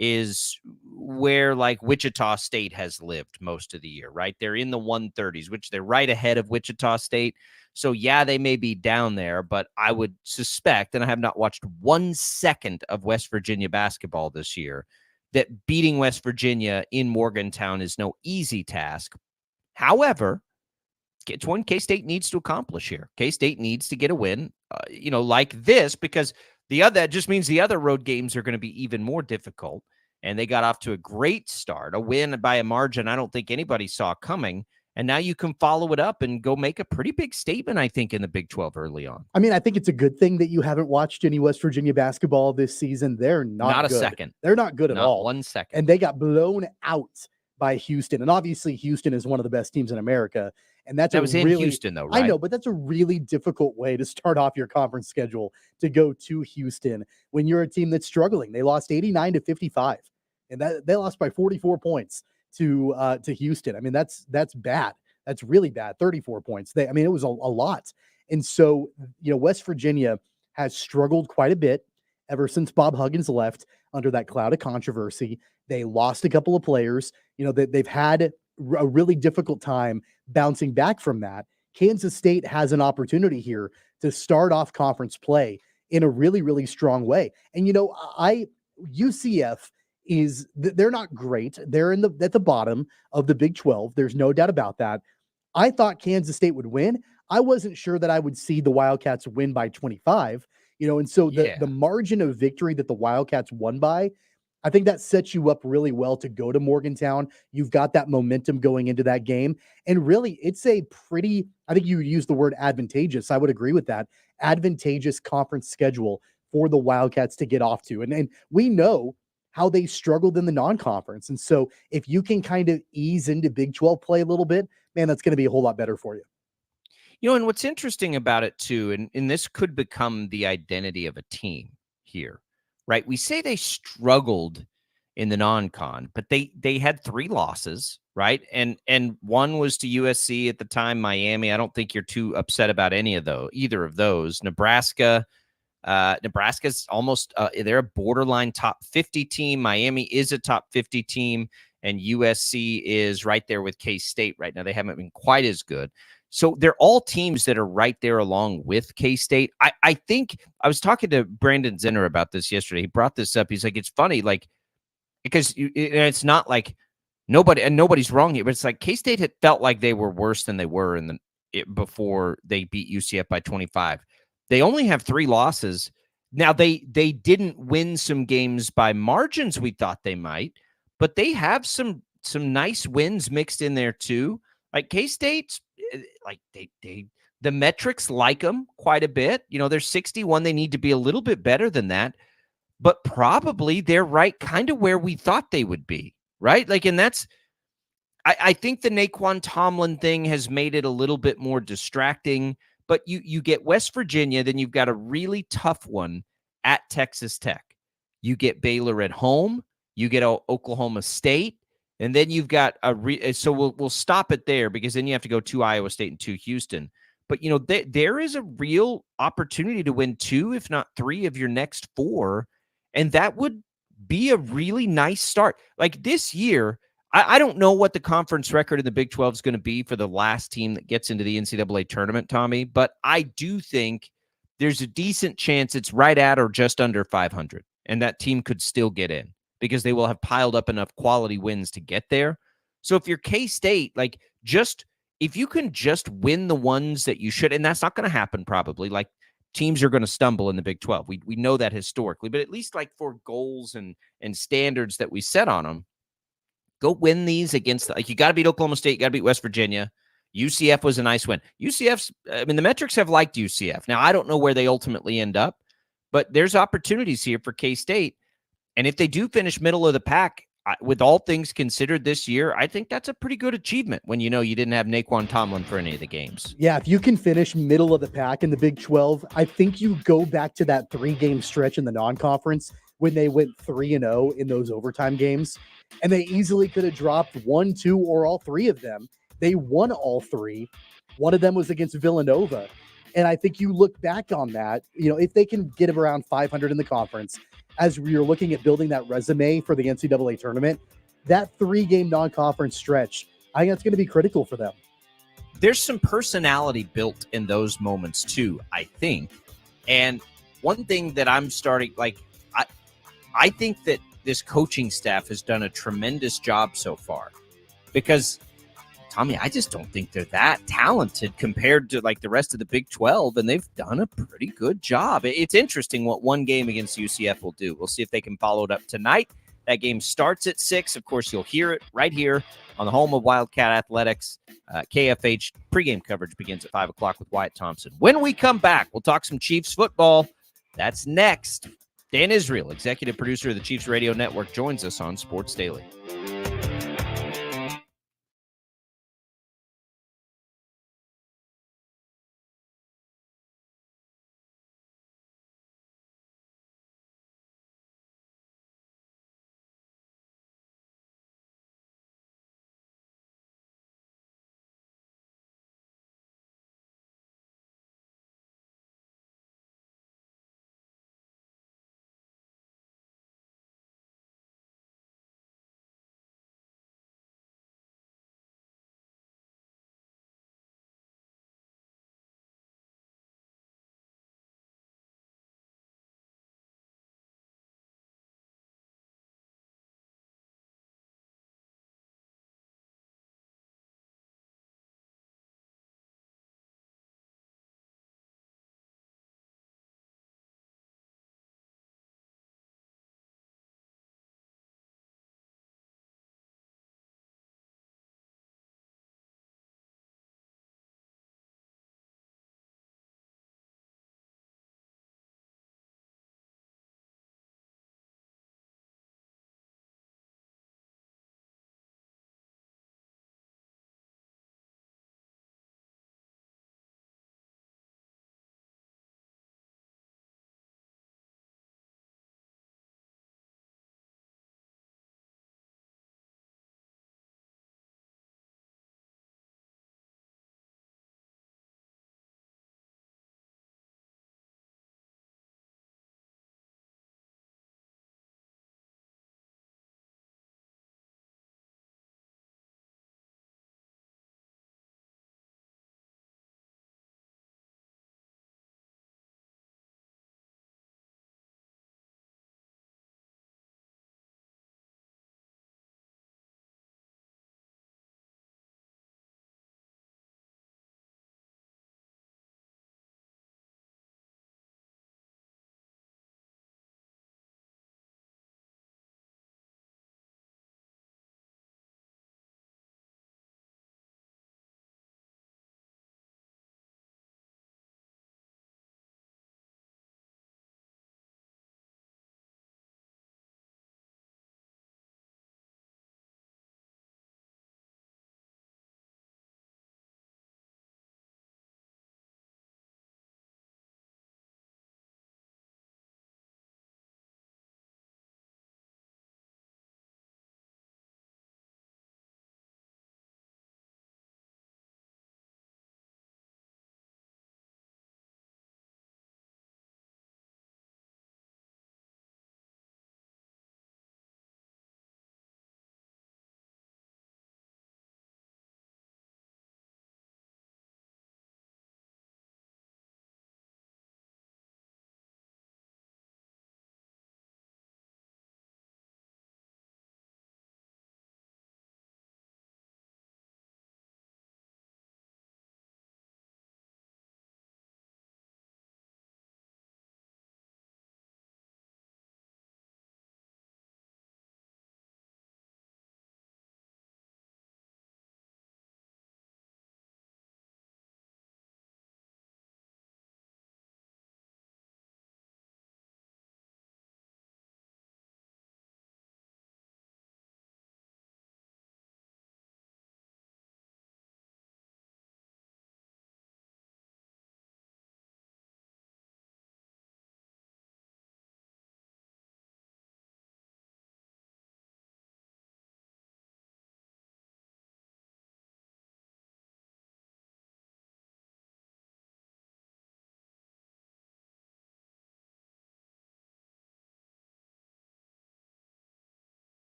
is where like Wichita State has lived most of the year, right? They're in the 130s, which they're right ahead of Wichita State. So, yeah, they may be down there, but I would suspect, and I have not watched 1 second of West Virginia basketball this year, that beating West Virginia in Morgantown is no easy task. However, it's one K-State needs to accomplish here. K-State needs to get a win, like this, because that just means the other road games are going to be even more difficult. And they got off to a great start, a win by a margin I don't think anybody saw coming. And now you can follow it up and go make a pretty big statement, I think, in the Big 12 early on. I mean, I think it's a good thing that you haven't watched any West Virginia basketball this season. They're not good. A second. They're not good at all. 1 second. And they got blown out by Houston. And obviously, Houston is one of the best teams in America. And that was in Houston, though, right? I know, but that's a really difficult way to start off your conference schedule, to go to Houston when you're a team that's struggling. They lost 89-55, and they lost by 44 points to Houston. I mean, that's bad. That's really bad. 34 points. It was a lot. And so, West Virginia has struggled quite a bit ever since Bob Huggins left under that cloud of controversy. They lost a couple of players. They've had a really difficult time bouncing back from that. Kansas State has an opportunity here to start off conference play in a really, really strong way. And, UCF they're not great. They're at the bottom of the Big 12. There's no doubt about that. I thought Kansas State would win. I wasn't sure that I would see the Wildcats win by 25, and so the margin of victory that the Wildcats won by, I think that sets you up really well to go to Morgantown. You've got that momentum going into that game. And really, it's a pretty, I think you used the word advantageous. I would agree with that. Advantageous conference schedule for the Wildcats to get off to. And we know how they struggled in the non-conference. And so if you can kind of ease into Big 12 play a little bit, man, that's going to be a whole lot better for you. And what's interesting about it too, and this could become the identity of a team here, right? We say they struggled in the non-con, but they had 3 losses, right? And one was to USC at the time, Miami. I don't think you're too upset about either of those. Nebraska's almost they're a borderline top 50 team. Miami is a top 50 team, and USC is right there with K-State right now. They haven't been quite as good. So they're all teams that are right there along with K-State. I think I was talking to Brandon Zinner about this yesterday. He brought this up. He's like, it's funny, like, because it's not like nobody's wrong here, but it's like K-State had felt like they were worse than they were before they beat UCF by 25. They only have 3 losses. Now, they didn't win some games by margins we thought they might, but they have some nice wins mixed in there too. Like K-State's, like the metrics like them quite a bit. They're 61. They need to be a little bit better than that, but probably they're right kind of where we thought they would be, right? Like, and that's, I think the Naquan Tomlin thing has made it a little bit more distracting, but you get West Virginia, then you've got a really tough one at Texas Tech. You get Baylor at home, you get Oklahoma State, and then you've got so we'll stop it there, because then you have to go to Iowa State and to Houston. But, there is a real opportunity to win 2, if not 3 of your next 4. And that would be a really nice start. Like this year, I don't know what the conference record in the Big 12 is going to be for the last team that gets into the NCAA tournament, Tommy. But I do think there's a decent chance it's right at or just under 500. And that team could still get in, because they will have piled up enough quality wins to get there. So if you're K-State, like, if you can just win the ones that you should, and that's not going to happen probably, like teams are going to stumble in the Big 12. We know that historically, but at least like for goals and standards that we set on them, go win these against, like, you got to beat Oklahoma State, you got to beat West Virginia. UCF was a nice win. The metrics have liked UCF. Now, I don't know where they ultimately end up, but there's opportunities here for K-State. And if they do finish middle of the pack, with all things considered this year, I think that's a pretty good achievement when you know you didn't have Naquan Tomlin for any of the games. Yeah, if you can finish middle of the pack in the Big 12, I think you go back to that 3-game stretch in the non-conference when they went 3-0 in those overtime games, and they easily could have dropped 1, 2, or all 3 of them. They won all 3. One of them was against Villanova. And I think you look back on that, if they can get around 500 in the conference, as you're looking at building that resume for the NCAA tournament, that 3-game non-conference stretch, I think that's going to be critical for them. There's some personality built in those moments too, I think. And one thing that I'm starting, I think that this coaching staff has done a tremendous job so far because, Tommy, I just don't think they're that talented compared to like the rest of the Big 12, and they've done a pretty good job. It's interesting what one game against UCF will do. We'll see if they can follow it up tonight. That game starts at 6. Of course, you'll hear it right here on the home of Wildcat Athletics. KFH pregame coverage begins at 5 o'clock with Wyatt Thompson. When we come back, we'll talk some Chiefs football. That's next. Dan Israel, executive producer of the Chiefs Radio Network, joins us on Sports Daily.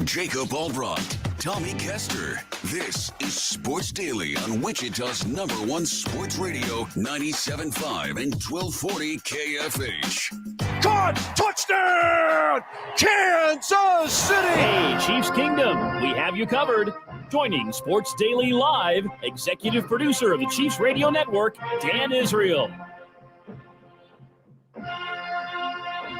Jacob Albracht, Tommy Castor. This is Sports Daily on Wichita's #1 sports radio, 97.5 and 1240 KFH. Caught! Touchdown! Kansas City! Hey, Chiefs Kingdom, we have you covered. Joining Sports Daily Live, executive producer of the Chiefs Radio Network, Dan Israel.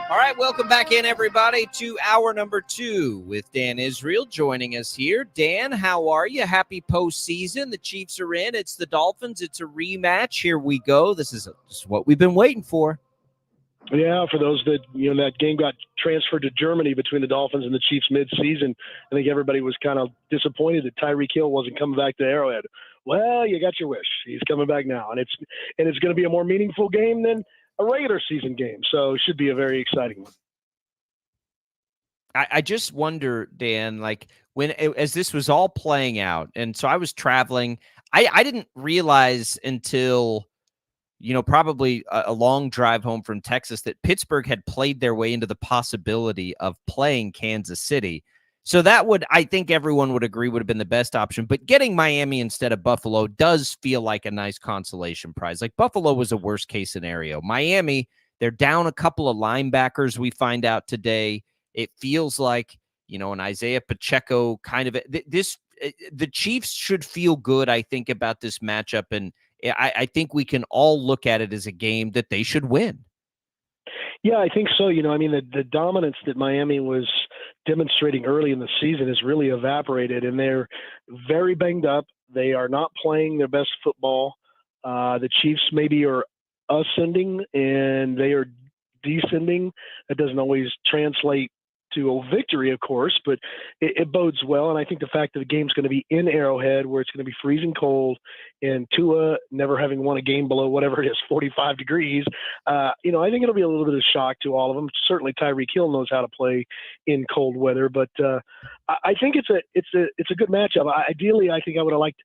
All right, welcome back in, everybody, to hour number 2 with Dan Israel joining us here. Dan, how are you? Happy postseason. The Chiefs are in. It's the Dolphins. It's a rematch. Here we go. This is what we've been waiting for. Yeah, for those that, that game got transferred to Germany between the Dolphins and the Chiefs mid-season. I think everybody was kind of disappointed that Tyreek Hill wasn't coming back to Arrowhead. Well, you got your wish. He's coming back now, and it's going to be a more meaningful game than a regular season game, so it should be a very exciting one. I just wonder, Dan, like as this was all playing out, and so I was traveling, I didn't realize until, probably a long drive home from Texas that Pittsburgh had played their way into the possibility of playing Kansas City. So that I think everyone would agree, would have been the best option. But getting Miami instead of Buffalo does feel like a nice consolation prize. Like Buffalo was a worst case scenario. Miami, they're down a couple of linebackers, we find out today. It feels like, an Isaiah Pacheco kind of the Chiefs should feel good, I think, about this matchup. And I think we can all look at it as a game that they should win. Yeah, I think so. The dominance that Miami was demonstrating early in the season has really evaporated, and they're very banged up. They are not playing their best football. The Chiefs maybe are ascending, and they are descending. That doesn't always translate to a victory, of course, but it bodes well. And I think the fact that the game's going to be in Arrowhead, where it's going to be freezing cold, and Tua never having won a game below whatever it is, 45 degrees, I think it'll be a little bit of shock to all of them. Certainly Tyreek Hill knows how to play in cold weather, but I think it's a good matchup. Ideally, I think I would have liked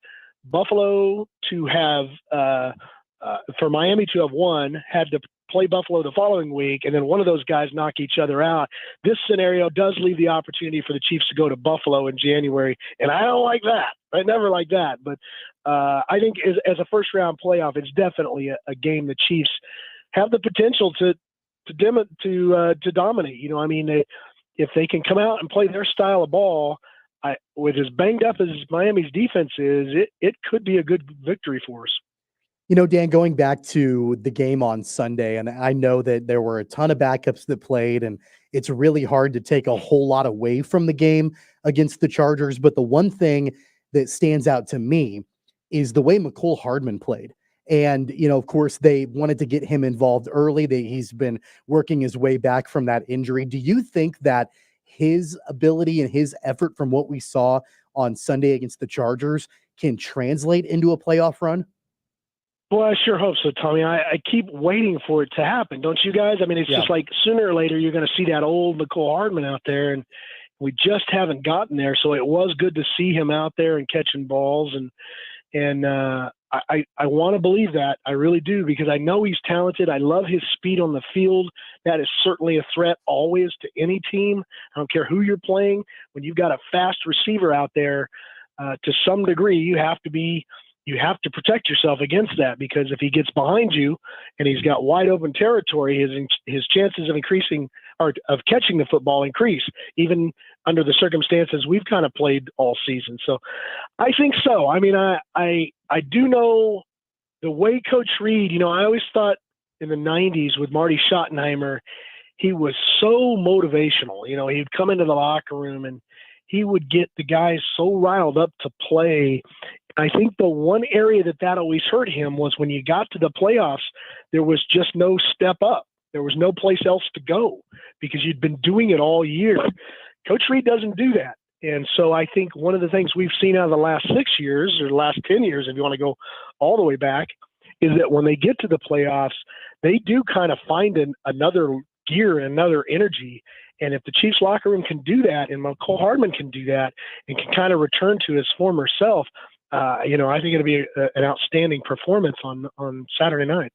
Buffalo to have for Miami to have won, had to play Buffalo the following week, and then one of those guys knock each other out. This scenario does leave the opportunity for the Chiefs to go to Buffalo in January, and I don't like that. I never like that. But I think as a first-round playoff, it's definitely a game the Chiefs have the potential to dominate. If they can come out and play their style of ball, with as banged up as Miami's defense is, it could be a good victory for us. Dan, going back to the game on Sunday, and I know that there were a ton of backups that played, and it's really hard to take a whole lot away from the game against the Chargers. But the one thing that stands out to me is the way McCole Hardman played. And, of course, they wanted to get him involved early. He's been working his way back from that injury. Do you think that his ability and his effort from what we saw on Sunday against the Chargers can translate into a playoff run? Well, I sure hope so, Tommy. I keep waiting for it to happen, don't you guys? It's just like sooner or later you're going to see that old McCole Hardman out there, and we just haven't gotten there. So it was good to see him out there and catching balls, and I want to believe that. I really do, because I know he's talented. I love his speed on the field. That is certainly a threat always to any team. I don't care who you're playing. When you've got a fast receiver out there, to some degree, you have to protect yourself against that, because if he gets behind you and he's got wide open territory, his chances of increasing or of catching the football increase, even under the circumstances we've kind of played all season. So I think so. I do know the way Coach Reed, I always thought in the 90s with Marty Schottenheimer, he was so motivational. He'd come into the locker room and he would get the guys so riled up to play. I think the one area that always hurt him was when you got to the playoffs, there was just no step up. There was no place else to go because you'd been doing it all year. Coach Reed doesn't do that. And so I think one of the things we've seen out of the last 6 years or the last 10 years, if you want to go all the way back, is that when they get to the playoffs, they do kind of find another gear and another energy. And if the Chiefs locker room can do that, and McCole Hardman can do that and can kind of return to his former self, I think it'll be an outstanding performance on Saturday night.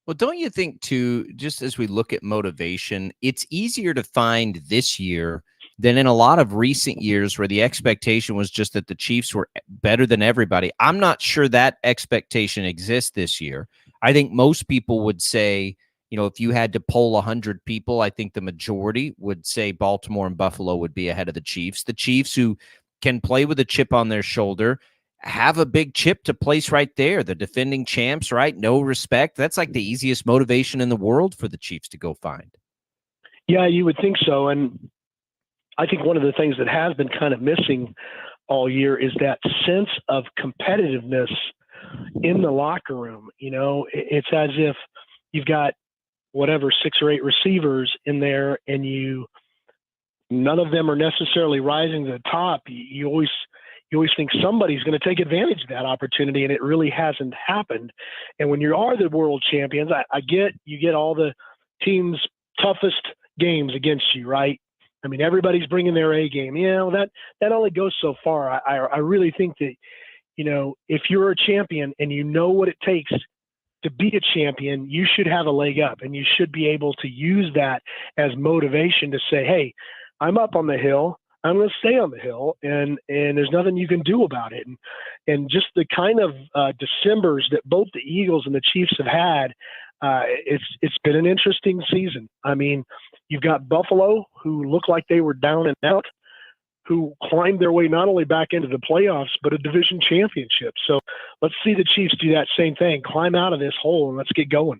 Well, don't you think, too, just as we look at motivation, it's easier to find this year than in a lot of recent years where the expectation was just that the Chiefs were better than everybody. I'm not sure that expectation exists this year. I think most people would say, if you had to poll 100 people, I think the majority would say Baltimore and Buffalo would be ahead of the Chiefs. The Chiefs, who can play with a chip on their shoulder, have a big chip to place right there. The defending champs, right? No respect. That's like the easiest motivation in the world for the Chiefs to go find. Yeah, you would think so. And I think one of the things that has been kind of missing all year is that sense of competitiveness in the locker room. It's as if you've got whatever 6 or 8 receivers in there, and none of them are necessarily rising to the top. You always think somebody's going to take advantage of that opportunity, and it really hasn't happened. And when you are the world champions, you get all the teams' toughest games against you, right? I mean, everybody's bringing their A game. That only goes so far. I really think that, if you're a champion and you know what it takes to be a champion, you should have a leg up, and you should be able to use that as motivation to say, hey, I'm up on the hill. I'm going to stay on the hill, and there's nothing you can do about it. And just the kind of Decembers that both the Eagles and the Chiefs have had, it's been an interesting season. I mean, you've got Buffalo, who looked like they were down and out, who climbed their way not only back into the playoffs, but a division championship. So let's see the Chiefs do that same thing, climb out of this hole, and let's get going.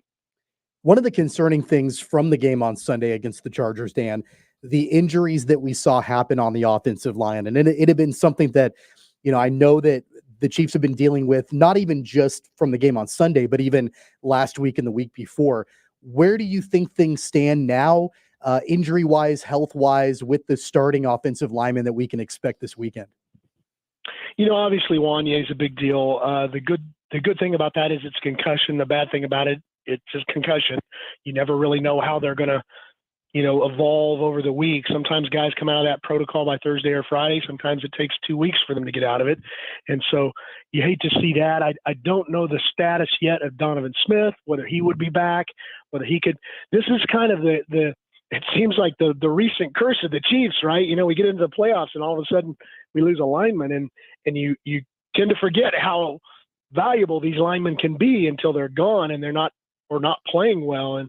One of the concerning things from the game on Sunday against the Chargers, Dan, the injuries that we saw happen on the offensive line. And it had been something that, I know that the Chiefs have been dealing with, not even just from the game on Sunday, but even last week and the week before. Where do you think things stand now, injury-wise, health-wise, with the starting offensive lineman that we can expect this weekend? Obviously Wanya is a big deal. The good thing about that is it's concussion. The bad thing about it, it's just concussion. You never really know how they're going to, evolve over the week. Sometimes guys come out of that protocol by Thursday or Friday. Sometimes it takes 2 weeks for them to get out of it. And so you hate to see that. I don't know the status yet of Donovan Smith, whether he would be back, whether he could. This is kind of it seems like the recent curse of the Chiefs, right? We get into the playoffs and all of a sudden we lose a lineman, and you tend to forget how valuable these linemen can be until they're gone and they're not playing well. And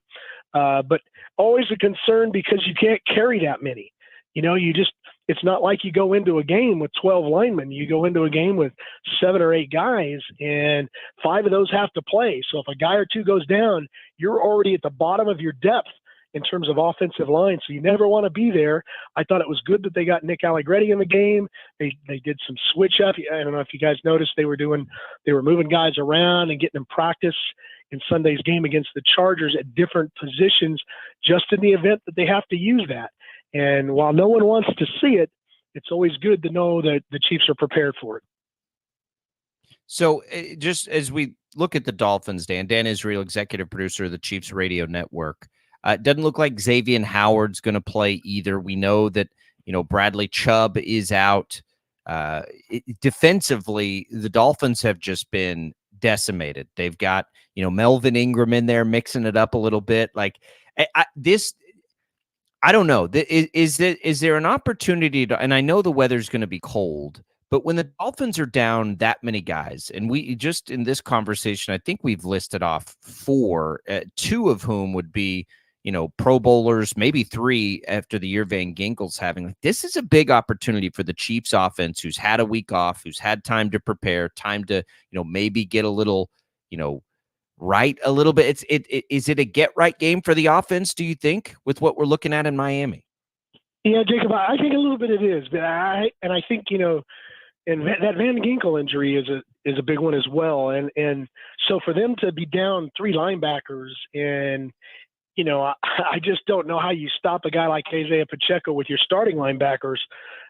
but always a concern because you can't carry that many. It's not like you go into a game with 12 linemen. You go into a game with 7 or 8 guys, and 5 of those have to play. So if a guy or 2 goes down, you're already at the bottom of your depth in terms of offensive line. So you never want to be there. I thought it was good that they got Nick Allegretti in the game. They did some switch up. I don't know if you guys noticed they were moving guys around and getting them practice in Sunday's game against the Chargers at different positions, just in the event that they have to use that. And while no one wants to see it, it's always good to know that the Chiefs are prepared for it. So just as we look at the Dolphins, Dan Israel, executive producer of the Chiefs Radio Network, it doesn't look like Xavier Howard's going to play either. We know that, Bradley Chubb is out. Defensively, the Dolphins have just been decimated. They've got, Melvin Ingram in there mixing it up a little bit. Like I don't know. Is there an opportunity to, and I know the weather's going to be cold, but when the Dolphins are down that many guys, and we just in this conversation, I think we've listed off 4, 2 of whom would be, Pro Bowlers, maybe 3 after the year Van Ginkel's having. Like, this is a big opportunity for the Chiefs offense, who's had a week off, who's had time to prepare, time to, maybe get a little, right a little bit. Is it a get right game for the offense, do you think, with what we're looking at in Miami? Yeah, Jacob, I think a little bit it is, but I think, and that Van Ginkel injury is a big one as well. And so for them to be down 3 linebackers, and I just don't know how you stop a guy like Isaiah Pacheco with your starting linebackers.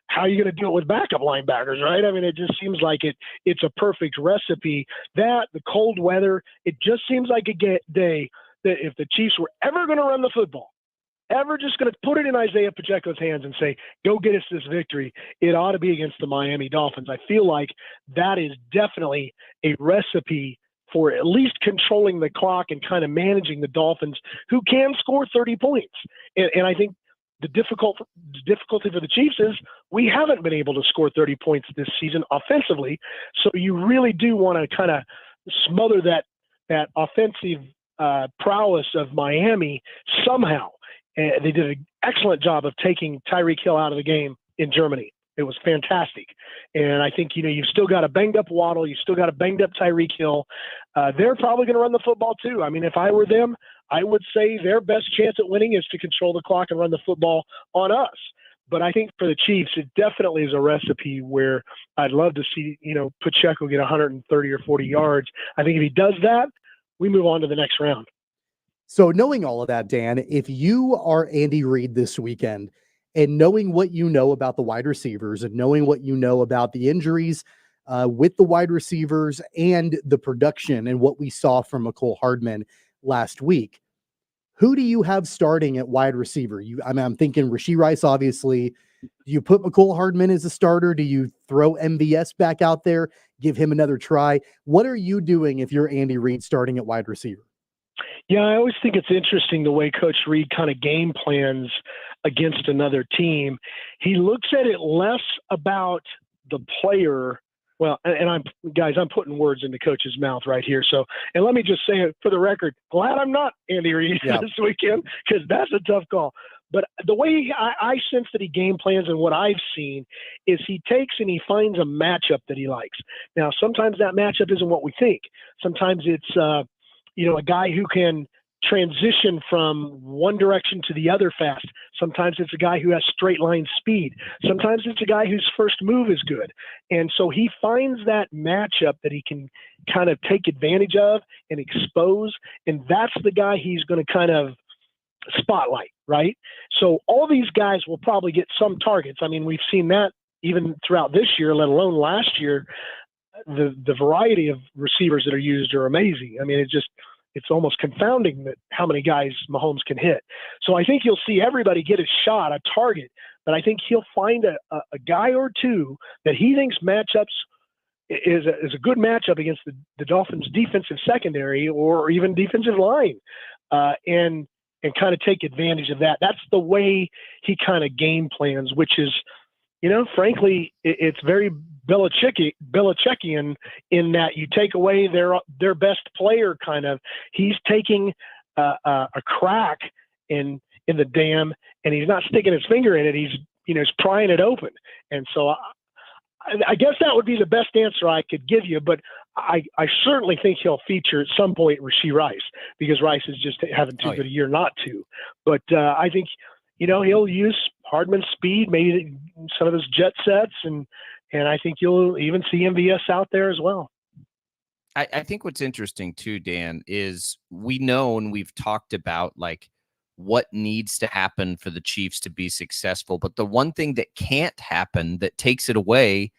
How are you going to do it with backup linebackers, right? I mean, it just seems like it's a perfect recipe. That, the cold weather, it just seems like a day that if the Chiefs were ever going to run the football, ever just going to put it in Isaiah Pacheco's hands and say, go get us this victory, it ought to be against the Miami Dolphins. I feel like that is definitely a recipe for at least controlling the clock and kind of managing the Dolphins, who can score 30 points. And I think the difficulty for the Chiefs is we haven't been able to score 30 points this season offensively. So you really do want to kind of smother that offensive prowess of Miami somehow. And they did an excellent job of taking Tyreek Hill out of the game in Germany. It was fantastic. And I think, you've still got a banged up Waddle. You've still got a banged up Tyreek Hill. They're probably going to run the football too. I mean, if I were them, I would say their best chance at winning is to control the clock and run the football on us. But I think for the Chiefs, it definitely is a recipe where I'd love to see, Pacheco get 130 or 40 yards. I think if he does that, we move on to the next round. So knowing all of that, Dan, if you are Andy Reid this weekend and knowing what you know about the wide receivers and knowing what you know about the injuries with the wide receivers and the production and what we saw from McCole Hardman last week, who do you have starting at wide receiver? I'm thinking Rashee Rice, obviously. Do you put McCole Hardman as a starter? Do you throw MVS back out there, give him another try? What are you doing if you're Andy Reid starting at wide receiver? Yeah, I always think it's interesting the way Coach Reid kind of game plans against another team. He looks at it less about the player. Well, and I'm putting words into Coach's mouth right here. So, and let me just say it for the record, glad I'm not Andy Reid this weekend, because that's a tough call. But the way I sense that he game plans and what I've seen is he takes and he finds a matchup that he likes. Now, sometimes that matchup isn't what we think. Sometimes it's, a guy who can transition from one direction to the other fast. Sometimes it's a guy who has straight line speed. Sometimes it's a guy whose first move is good. And so he finds that matchup that he can kind of take advantage of and expose. And that's the guy he's going to kind of spotlight, right? So all these guys will probably get some targets. I mean, we've seen that even throughout this year, let alone last year. The variety of receivers that are used are amazing. I mean, it's almost confounding that how many guys Mahomes can hit. So I think you'll see everybody get a shot, a target, but I think he'll find a guy or two that he thinks matchups is a good matchup against the Dolphins' defensive secondary or even defensive line, and kind of take advantage of that. That's the way he kind of game plans, which is, frankly, it's very Belichickian in that you take away their best player kind of. He's taking a crack in the dam, and he's not sticking his finger in it. He's prying it open. And so I guess that would be the best answer I could give you, but I certainly think he'll feature at some point Rashee Rice, because Rice is just having too good a year not to. But I think, he'll use Hardman's speed, maybe some of his jet sets, and I think you'll even see MVS out there as well. I think what's interesting too, Dan, is we know and we've talked about like what needs to happen for the Chiefs to be successful. But the one thing that can't happen that takes it away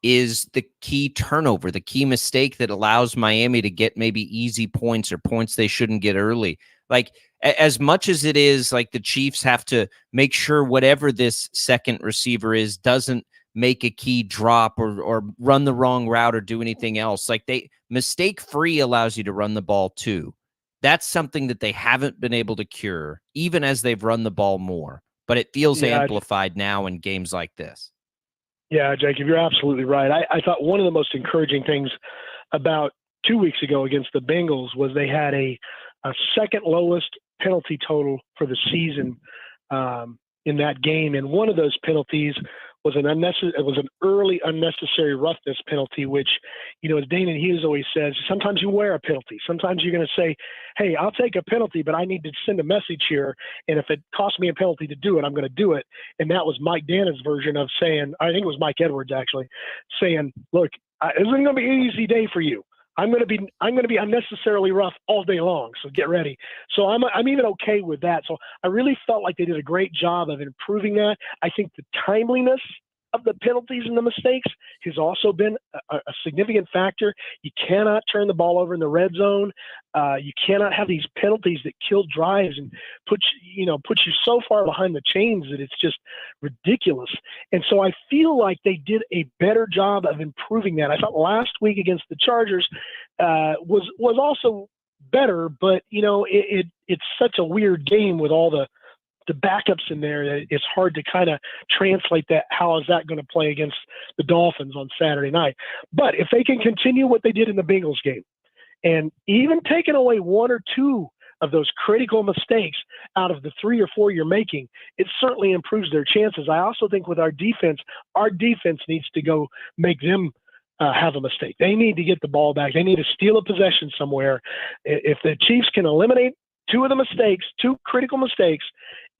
is the key turnover, the key mistake that allows Miami to get maybe easy points or points they shouldn't get early. Like, as much as it is like the Chiefs have to make sure whatever this second receiver is doesn't make a key drop or run the wrong route or do anything else. Like, mistake free allows you to run the ball too. That's something that they haven't been able to cure, even as they've run the ball more. But it feels amplified now in games like this. Yeah, Jacob, you're absolutely right. I thought one of the most encouraging things about 2 weeks ago against the Bengals was they had a second lowest penalty total for the season in that game. And one of those penalties was an early unnecessary roughness penalty, which, as Dana Hughes always says, sometimes you wear a penalty. Sometimes you're going to say, hey, I'll take a penalty, but I need to send a message here. And if it costs me a penalty to do it, I'm going to do it. And that was Mike Dana's version of saying, I think it was Mike Edwards actually, saying, look, this isn't going to be an easy day for you. I'm going to be unnecessarily rough all day long. So get ready. So I'm even okay with that. So I really felt like they did a great job of improving that. I think the timeliness of the penalties and the mistakes has also been a significant factor. You cannot turn the ball over in the red zone. You cannot have these penalties that kill drives and put you so far behind the chains that it's just ridiculous. And so I feel like they did a better job of improving that. I thought last week against the Chargers was also better, but it's such a weird game with all the backups in there, it's hard to kind of translate that. How is that going to play against the Dolphins on Saturday night? But if they can continue what they did in the Bengals game, and even taking away one or two of those critical mistakes out of the 3 or 4 you're making, it certainly improves their chances. I also think with our defense needs to go make them have a mistake. They need to get the ball back. They need to steal a possession somewhere. If the Chiefs can eliminate two critical mistakes,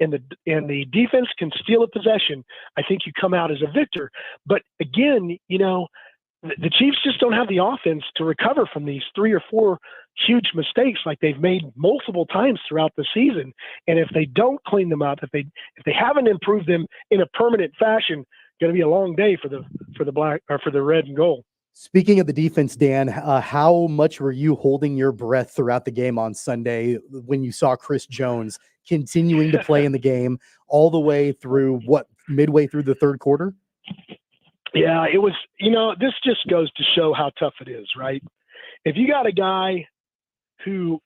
and the defense can steal a possession, I think you come out as a victor. But again, the Chiefs just don't have the offense to recover from these 3 or 4 huge mistakes like they've made multiple times throughout the season. And if they don't clean them up, if they haven't improved them in a permanent fashion, going to be a long day for the red and gold. Speaking of the defense, Dan, how much were you holding your breath throughout the game on Sunday when you saw Chris Jones continuing to play in the game all the way through midway through the third quarter? Yeah, it was, this just goes to show how tough it is, right? If you got a guy who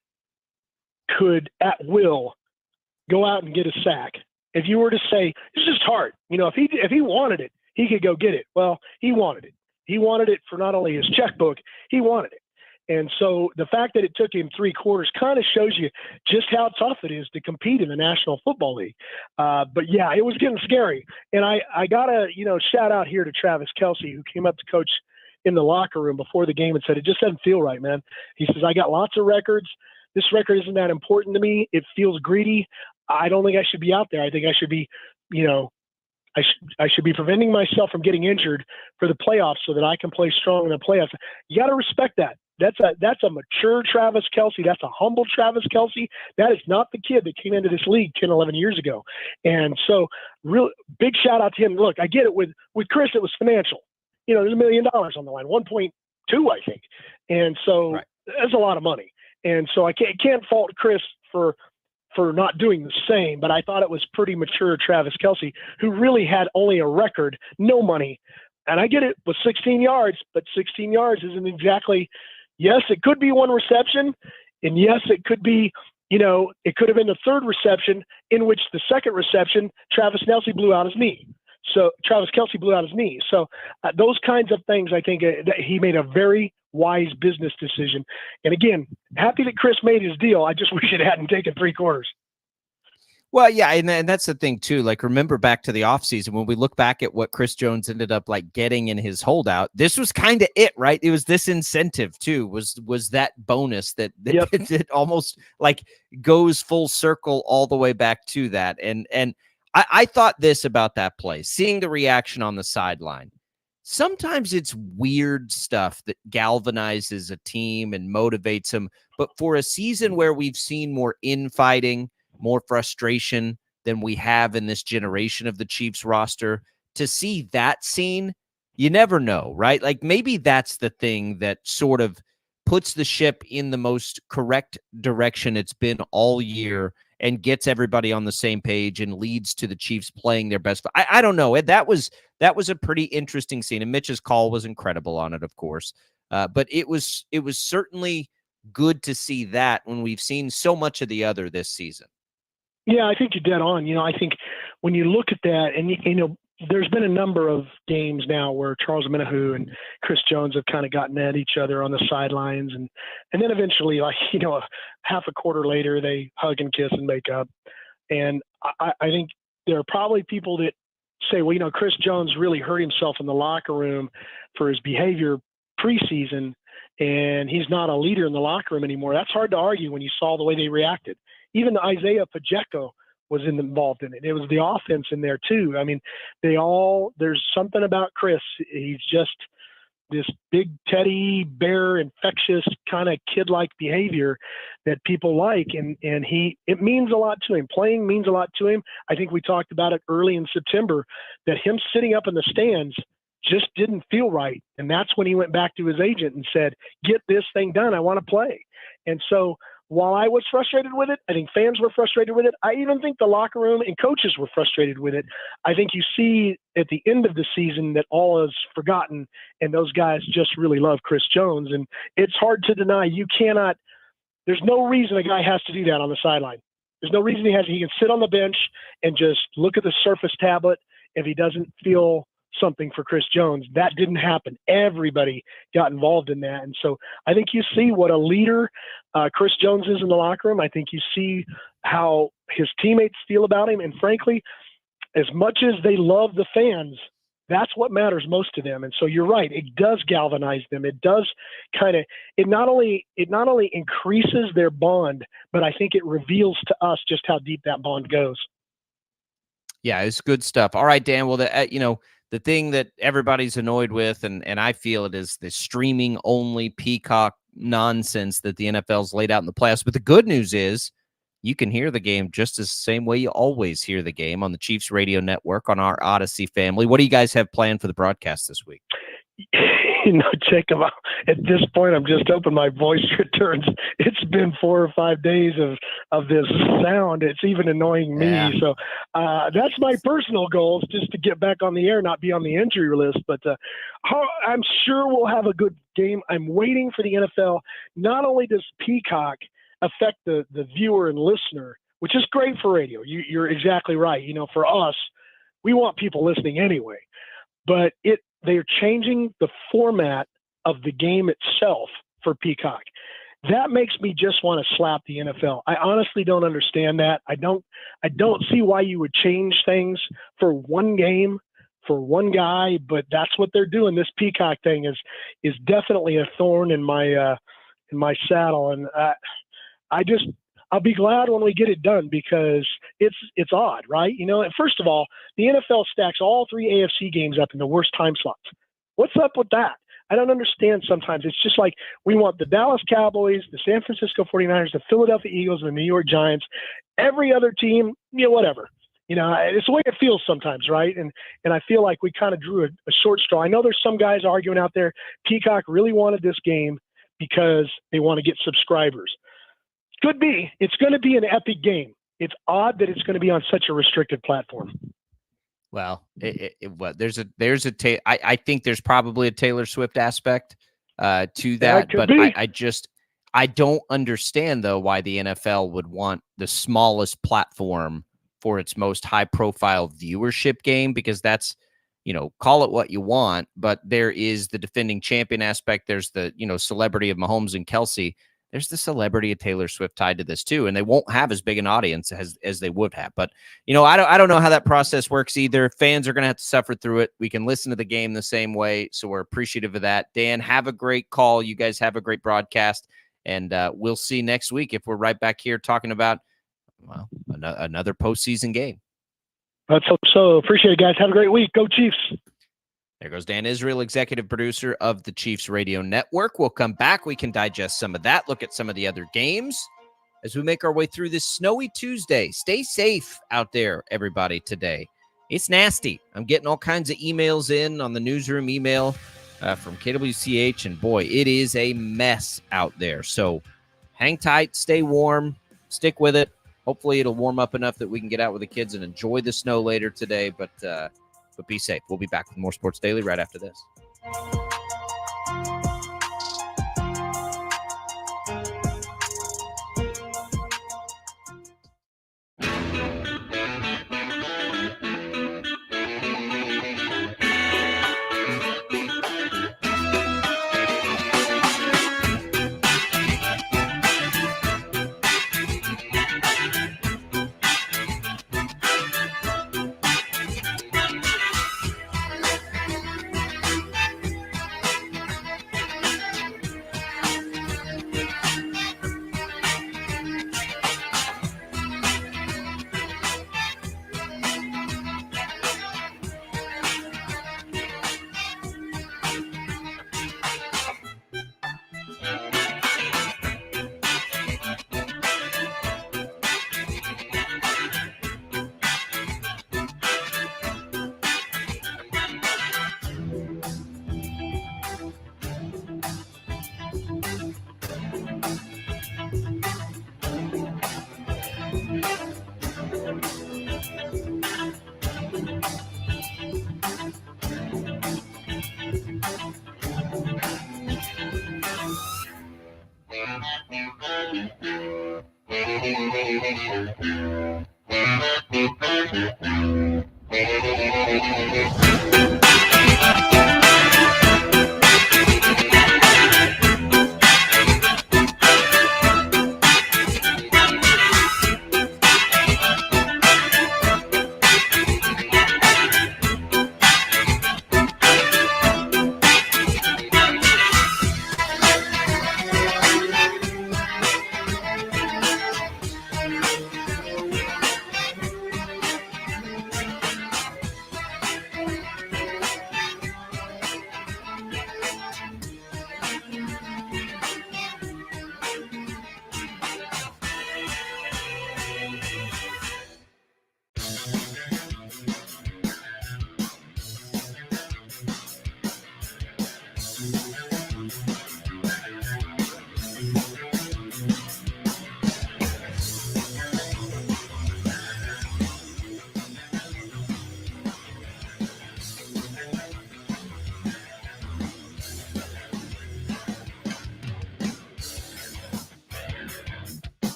could at will go out and get a sack, if you were to say, it's just hard, if he wanted it, he could go get it. Well, he wanted it. He wanted it for not only his checkbook, he wanted it. And so the fact that it took him 3 quarters kind of shows you just how tough it is to compete in the National Football League. But yeah, it was getting scary. And I got to, shout out here to Travis Kelce, who came up to coach in the locker room before the game and said, it just doesn't feel right, man. He says, I got lots of records. This record isn't that important to me. It feels greedy. I don't think I should be out there. I think I should be, I should be preventing myself from getting injured for the playoffs so that I can play strong in the playoffs. You got to respect that. That's a mature Travis Kelce. That's a humble Travis Kelce. That is not the kid that came into this league 10, 11 years ago. And so real big shout out to him. Look, I get it with Chris, it was financial. There's $1 million on the line, 1.2, I think. And so That's a lot of money. And so I can't fault Chris for not doing the same, but I thought it was pretty mature Travis Kelce, who really had only a record, no money. And I get it with 16 yards, but 16 yards isn't exactly, yes, it could be 1 reception. And yes, it could be, it could have been the 3rd reception in which the 2nd reception, Travis Kelce blew out his knee. So those kinds of things, I think that he made a very wise business decision. And again, happy that Chris made his deal. I just wish it hadn't taken 3 quarters. Well, yeah, and that's the thing too. Like, remember back to the offseason when we look back at what Chris Jones ended up getting in his holdout. This was kind of it, right? It was this incentive too. Was that bonus that Yep. it almost goes full circle all the way back to that. And I thought this about that play, seeing the reaction on the sideline. Sometimes it's weird stuff that galvanizes a team and motivates them. But for a season where we've seen more infighting, more frustration than we have in this generation of the Chiefs roster, to see that scene, you never know, right? Maybe that's the thing that sort of puts the ship in the most correct direction it's been all year and gets everybody on the same page and leads to the Chiefs playing their best. I don't know. That was a pretty interesting scene. And Mitch's call was incredible on it, of course. But it was certainly good to see that when we've seen so much of the other this season. Yeah, I think you're dead on. I think when you look at that, and there's been a number of games now where Charles Omenihu and Chris Jones have kind of gotten at each other on the sidelines, and then eventually, half a quarter later, they hug and kiss and make up. And I think there are probably people that say, well, Chris Jones really hurt himself in the locker room for his behavior preseason, and he's not a leader in the locker room anymore. That's hard to argue when you saw the way they reacted. Even Isaiah Pacheco was involved in it. It was the offense in there too. I mean, there's something about Chris. He's just this big teddy bear, infectious kind of kid-like behavior that people like. And it means a lot to him. Playing means a lot to him. I think we talked about it early in September that him sitting up in the stands just didn't feel right. And that's when he went back to his agent and said, get this thing done. I want to play. And so while I was frustrated with it, I think fans were frustrated with it. I even think the locker room and coaches were frustrated with it. I think you see at the end of the season that all is forgotten, and those guys just really love Chris Jones. And it's hard to deny. There's no reason a guy has to do that on the sideline. There's no reason he can sit on the bench and just look at the Surface tablet if he doesn't feel something for Chris Jones. That didn't happen. Everybody got involved in that. And so I think you see what a leader Chris Jones is in the locker room. I think you see how his teammates feel about him. And frankly, as much as they love the fans, that's what matters most to them. And so you're right. It does galvanize them. It does it not only increases their bond, but I think it reveals to us just how deep that bond goes. Yeah, it's good stuff. All right, Dan. Well, the thing that everybody's annoyed with, and I feel it, is the streaming only Peacock nonsense that the NFL's laid out in the playoffs. But the good news is you can hear the game just as the same way you always hear the game on the Chiefs Radio Network on our Odyssey family. What do you guys have planned for the broadcast this week? Jacob, at this point, I'm just hoping my voice returns. It's been 4 or 5 days of this sound. It's even annoying me. Yeah. So that's my personal goal, is just to get back on the air, not be on the injury list. But I'm sure we'll have a good game. I'm waiting for the NFL. Not only does Peacock affect the viewer and listener, which is great for radio. You're exactly right. For us, we want people listening anyway. But they're changing the format of the game itself for Peacock. That makes me just want to slap the NFL. I honestly don't understand that. I don't see why you would change things for one game, for one guy, but that's what they're doing. This Peacock thing is definitely a thorn in my saddle, and I'll be glad when we get it done, because it's odd, right? And first of all, the NFL stacks all 3 AFC games up in the worst time slots. What's up with that? I don't understand sometimes. It's just like we want the Dallas Cowboys, the San Francisco 49ers, the Philadelphia Eagles, and the New York Giants. Every other team, whatever. It's the way it feels sometimes, right? And I feel like we kind of drew a short straw. I know there's some guys arguing out there, Peacock really wanted this game because they want to get subscribers. Could be. It's going to be an epic game. It's odd that it's going to be on such a restricted platform. Well, I think there's probably a Taylor Swift aspect to that, but I don't understand though why the NFL would want the smallest platform for its most high-profile viewership game, because that's, call it what you want, but there is the defending champion aspect. There's the celebrity of Mahomes and Kelsey. There's the celebrity of Taylor Swift tied to this too, and they won't have as big an audience as they would have. But I don't know how that process works either. Fans are going to have to suffer through it. We can listen to the game the same way, so we're appreciative of that. Dan, have a great call. You guys have a great broadcast, and we'll see next week if we're right back here talking about another postseason game. Let's hope so. Appreciate it, guys. Have a great week. Go Chiefs. There goes Dan Israel, executive producer of the Chiefs Radio Network. We'll come back. We can digest some of that, look at some of the other games as we make our way through this snowy Tuesday. Stay safe out there, everybody, today. It's nasty. I'm getting all kinds of emails in on the newsroom email from KWCH, and boy, it is a mess out there. So hang tight, stay warm, stick with it. Hopefully it'll warm up enough that we can get out with the kids and enjoy the snow later today, but be safe. We'll be back with more Sports Daily right after this.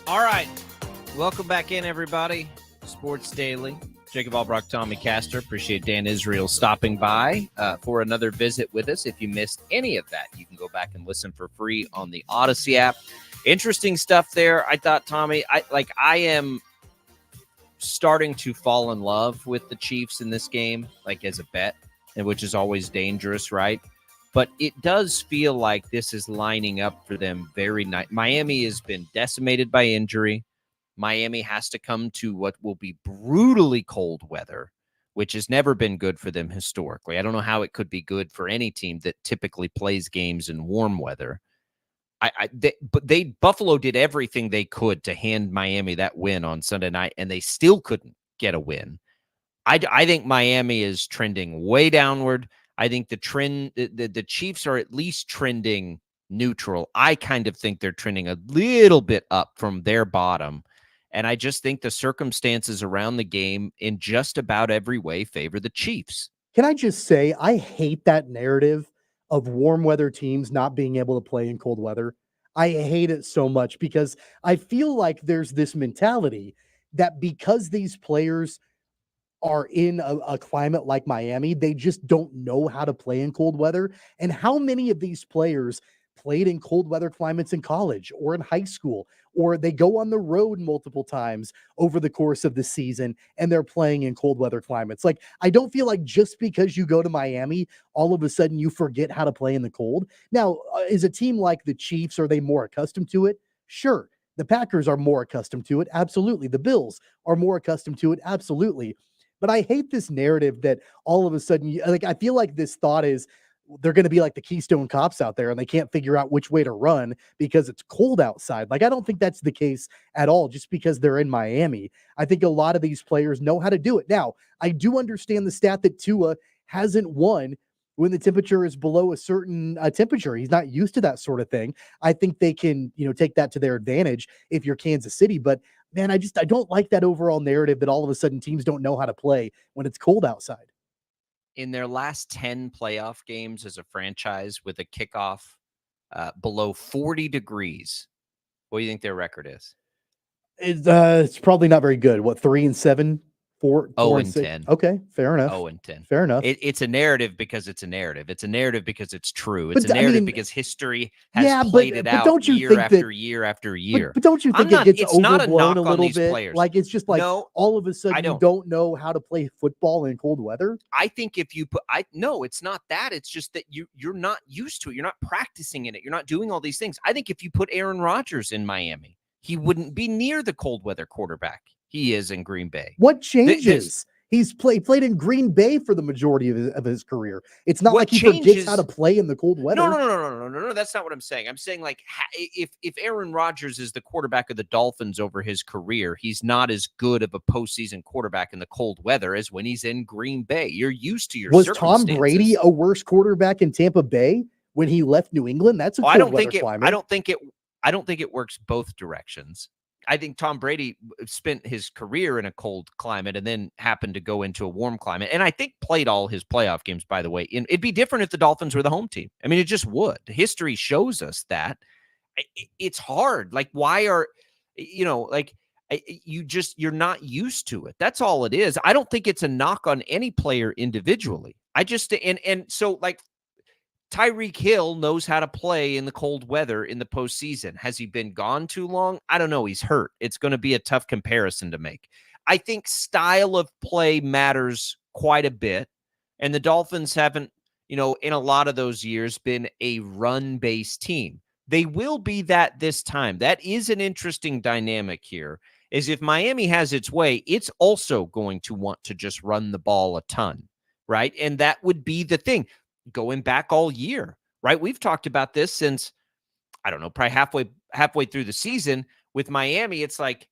All right. Welcome back in, everybody. Sports Daily. Jacob Albracht, Tommy Castor. Appreciate Dan Israel stopping by for another visit with us. If you missed any of that, you can go back and listen for free on the Odyssey app. Interesting stuff there. I thought, Tommy, I am starting to fall in love with the Chiefs in this game, like as a bet, and which is always dangerous, right? But it does feel like this is lining up for them very nice. Miami has been decimated by injury. Miami has to come to what will be brutally cold weather, which has never been good for them historically. I don't know how it could be good for any team that typically plays games in warm weather. Buffalo did everything they could to hand Miami that win on Sunday night, and they still couldn't get a win. I think Miami is trending way downward. I think the Chiefs are at least trending neutral. I kind of think they're trending a little bit up from their bottom. And I just think the circumstances around the game in just about every way favor the Chiefs. Can I just say, I hate that narrative of warm weather teams not being able to play in cold weather. I hate it so much because I feel like there's this mentality that because these players are in a climate like Miami, they just don't know how to play in cold weather. And how many of these players played in cold weather climates in college or in high school, or they go on the road multiple times over the course of the season and they're playing in cold weather climates? Like, I don't feel like just because you go to Miami, all of a sudden you forget how to play in the cold. Now, is a team like the Chiefs, are they more accustomed to it? Sure. The Packers are more accustomed to it. Absolutely. The Bills are more accustomed to it. Absolutely. But I hate this narrative that all of a sudden, I feel like this thought is they're going to be like the Keystone Cops out there and they can't figure out which way to run because it's cold outside. Like, I don't think that's the case at all, just because they're in Miami. I think a lot of these players know how to do it. Now, I do understand the stat that Tua hasn't won when the temperature is below a certain temperature. He's not used to that sort of thing. I think they can, take that to their advantage if you're Kansas City. But man, I don't like that overall narrative that all of a sudden teams don't know how to play when it's cold outside. In their last 10 playoff games as a franchise with a kickoff below 40 degrees, what do you think their record is? It's probably not very good. What, 3-7? 4-10. Okay, fair enough. 0-10. Fair enough. It's a narrative because it's a narrative. It's a narrative because it's true. It's a narrative because history has yeah, played it out don't you year think after year after year. But don't you think it gets overblown a little bit? Players. Like, it's just like all of a sudden you don't know how to play football in cold weather? I think if you put no, it's not that. It's just that you're not used to it. You're not practicing in it. You're not doing all these things. I think if you put Aaron Rodgers in Miami, he wouldn't be near the cold weather quarterback he is in Green Bay. What changes? He's played in Green Bay for the majority of his career. It's not like he forgets how to play in the cold weather. No. That's not what I'm saying. I'm saying, like, if Aaron Rodgers is the quarterback of the Dolphins over his career, he's not as good of a postseason quarterback in the cold weather as when he's in Green Bay. You're used to your circumstances. Tom Brady a worse quarterback in Tampa Bay when he left New England? That's a cold weather climate. I don't think it works both directions. I think Tom Brady spent his career in a cold climate and then happened to go into a warm climate. And I think played all his playoff games, by the way. It'd be different if the Dolphins were the home team. I mean, it just would. History shows us that. It's hard. Like, why are, you're not used to it. That's all it is. I don't think it's a knock on any player individually. So, like, Tyreek Hill knows how to play in the cold weather in the postseason. Has he been gone too long? I don't know. He's hurt. It's going to be a tough comparison to make. I think style of play matters quite a bit. And the Dolphins haven't, in a lot of those years been a run-based team. They will be that this time. That is an interesting dynamic here, is if Miami has its way, it's also going to want to just run the ball a ton, right? And that would be the thing. Going back all year, right? We've talked about this since, I don't know, probably halfway through the season with Miami. It's like,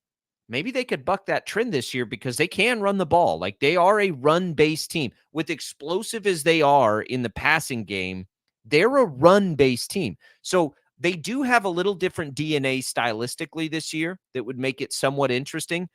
maybe they could buck that trend this year because they can run the ball. Like, they are a run-based team. With explosive as they are in the passing game, they're a run-based team. So they do have a little different DNA stylistically this year that would make it somewhat interesting.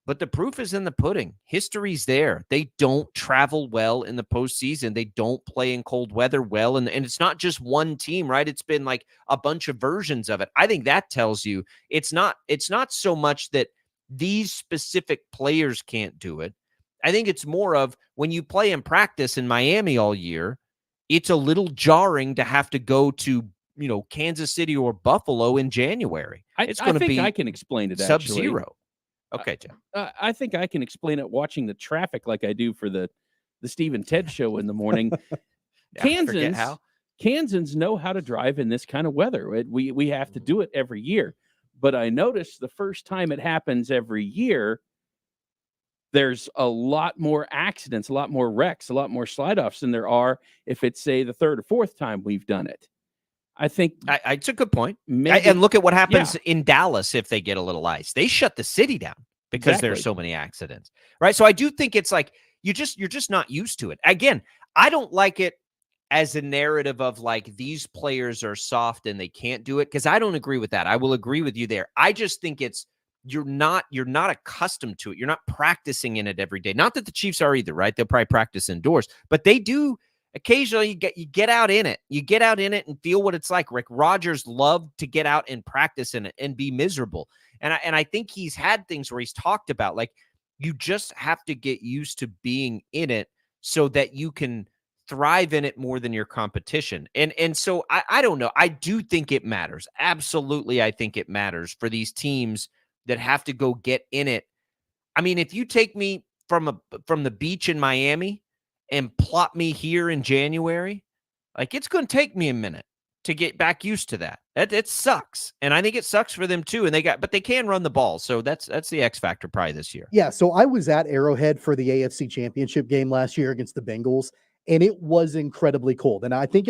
But the proof is in the pudding. History's there. They don't travel well in the postseason. They don't play in cold weather well. And it's not just one team, right? It's been like a bunch of versions of it. I think that tells you it's not so much that these specific players can't do it. I think it's more of when you play in practice in Miami all year, it's a little jarring to have to go to, Kansas City or Buffalo in January. It's going to be I can explain it sub-zero. Okay, Jeff. I think I can explain it watching the traffic like I do for the Steve and Ted show in the morning. Kansans know how to drive in this kind of weather. We have to do it every year. But I noticed the first time it happens every year, there's a lot more accidents, a lot more wrecks, a lot more slide-offs than there are if it's, say, the third or fourth time we've done it. I think it's a good point. And look at what happens in Dallas if they get a little ice. They shut the city down because there's so many accidents, right? So I do think it's like you're just not used to it. Again, I don't like it as a narrative of like these players are soft and they can't do it, because I don't agree with that. I will agree with you there. I just think it's you're not accustomed to it. You're not practicing in it every day. Not that the Chiefs are either, right? They'll probably practice indoors, but they do. Occasionally, you get out in it. You get out in it and feel what it's like. Rick Rodgers loved to get out and practice in it and be miserable. And I think he's had things where he's talked about, like, you just have to get used to being in it so that you can thrive in it more than your competition. And so I don't know. I do think it matters. Absolutely, I think it matters for these teams that have to go get in it. I mean, if you take me from the beach in Miami and plot me here in January, like, it's going to take me a minute to get back used to that. It sucks. And I think it sucks for them too. But they can run the ball. So that's the X factor probably this year. Yeah. So I was at Arrowhead for the AFC Championship game last year against the Bengals, and it was incredibly cold. And I think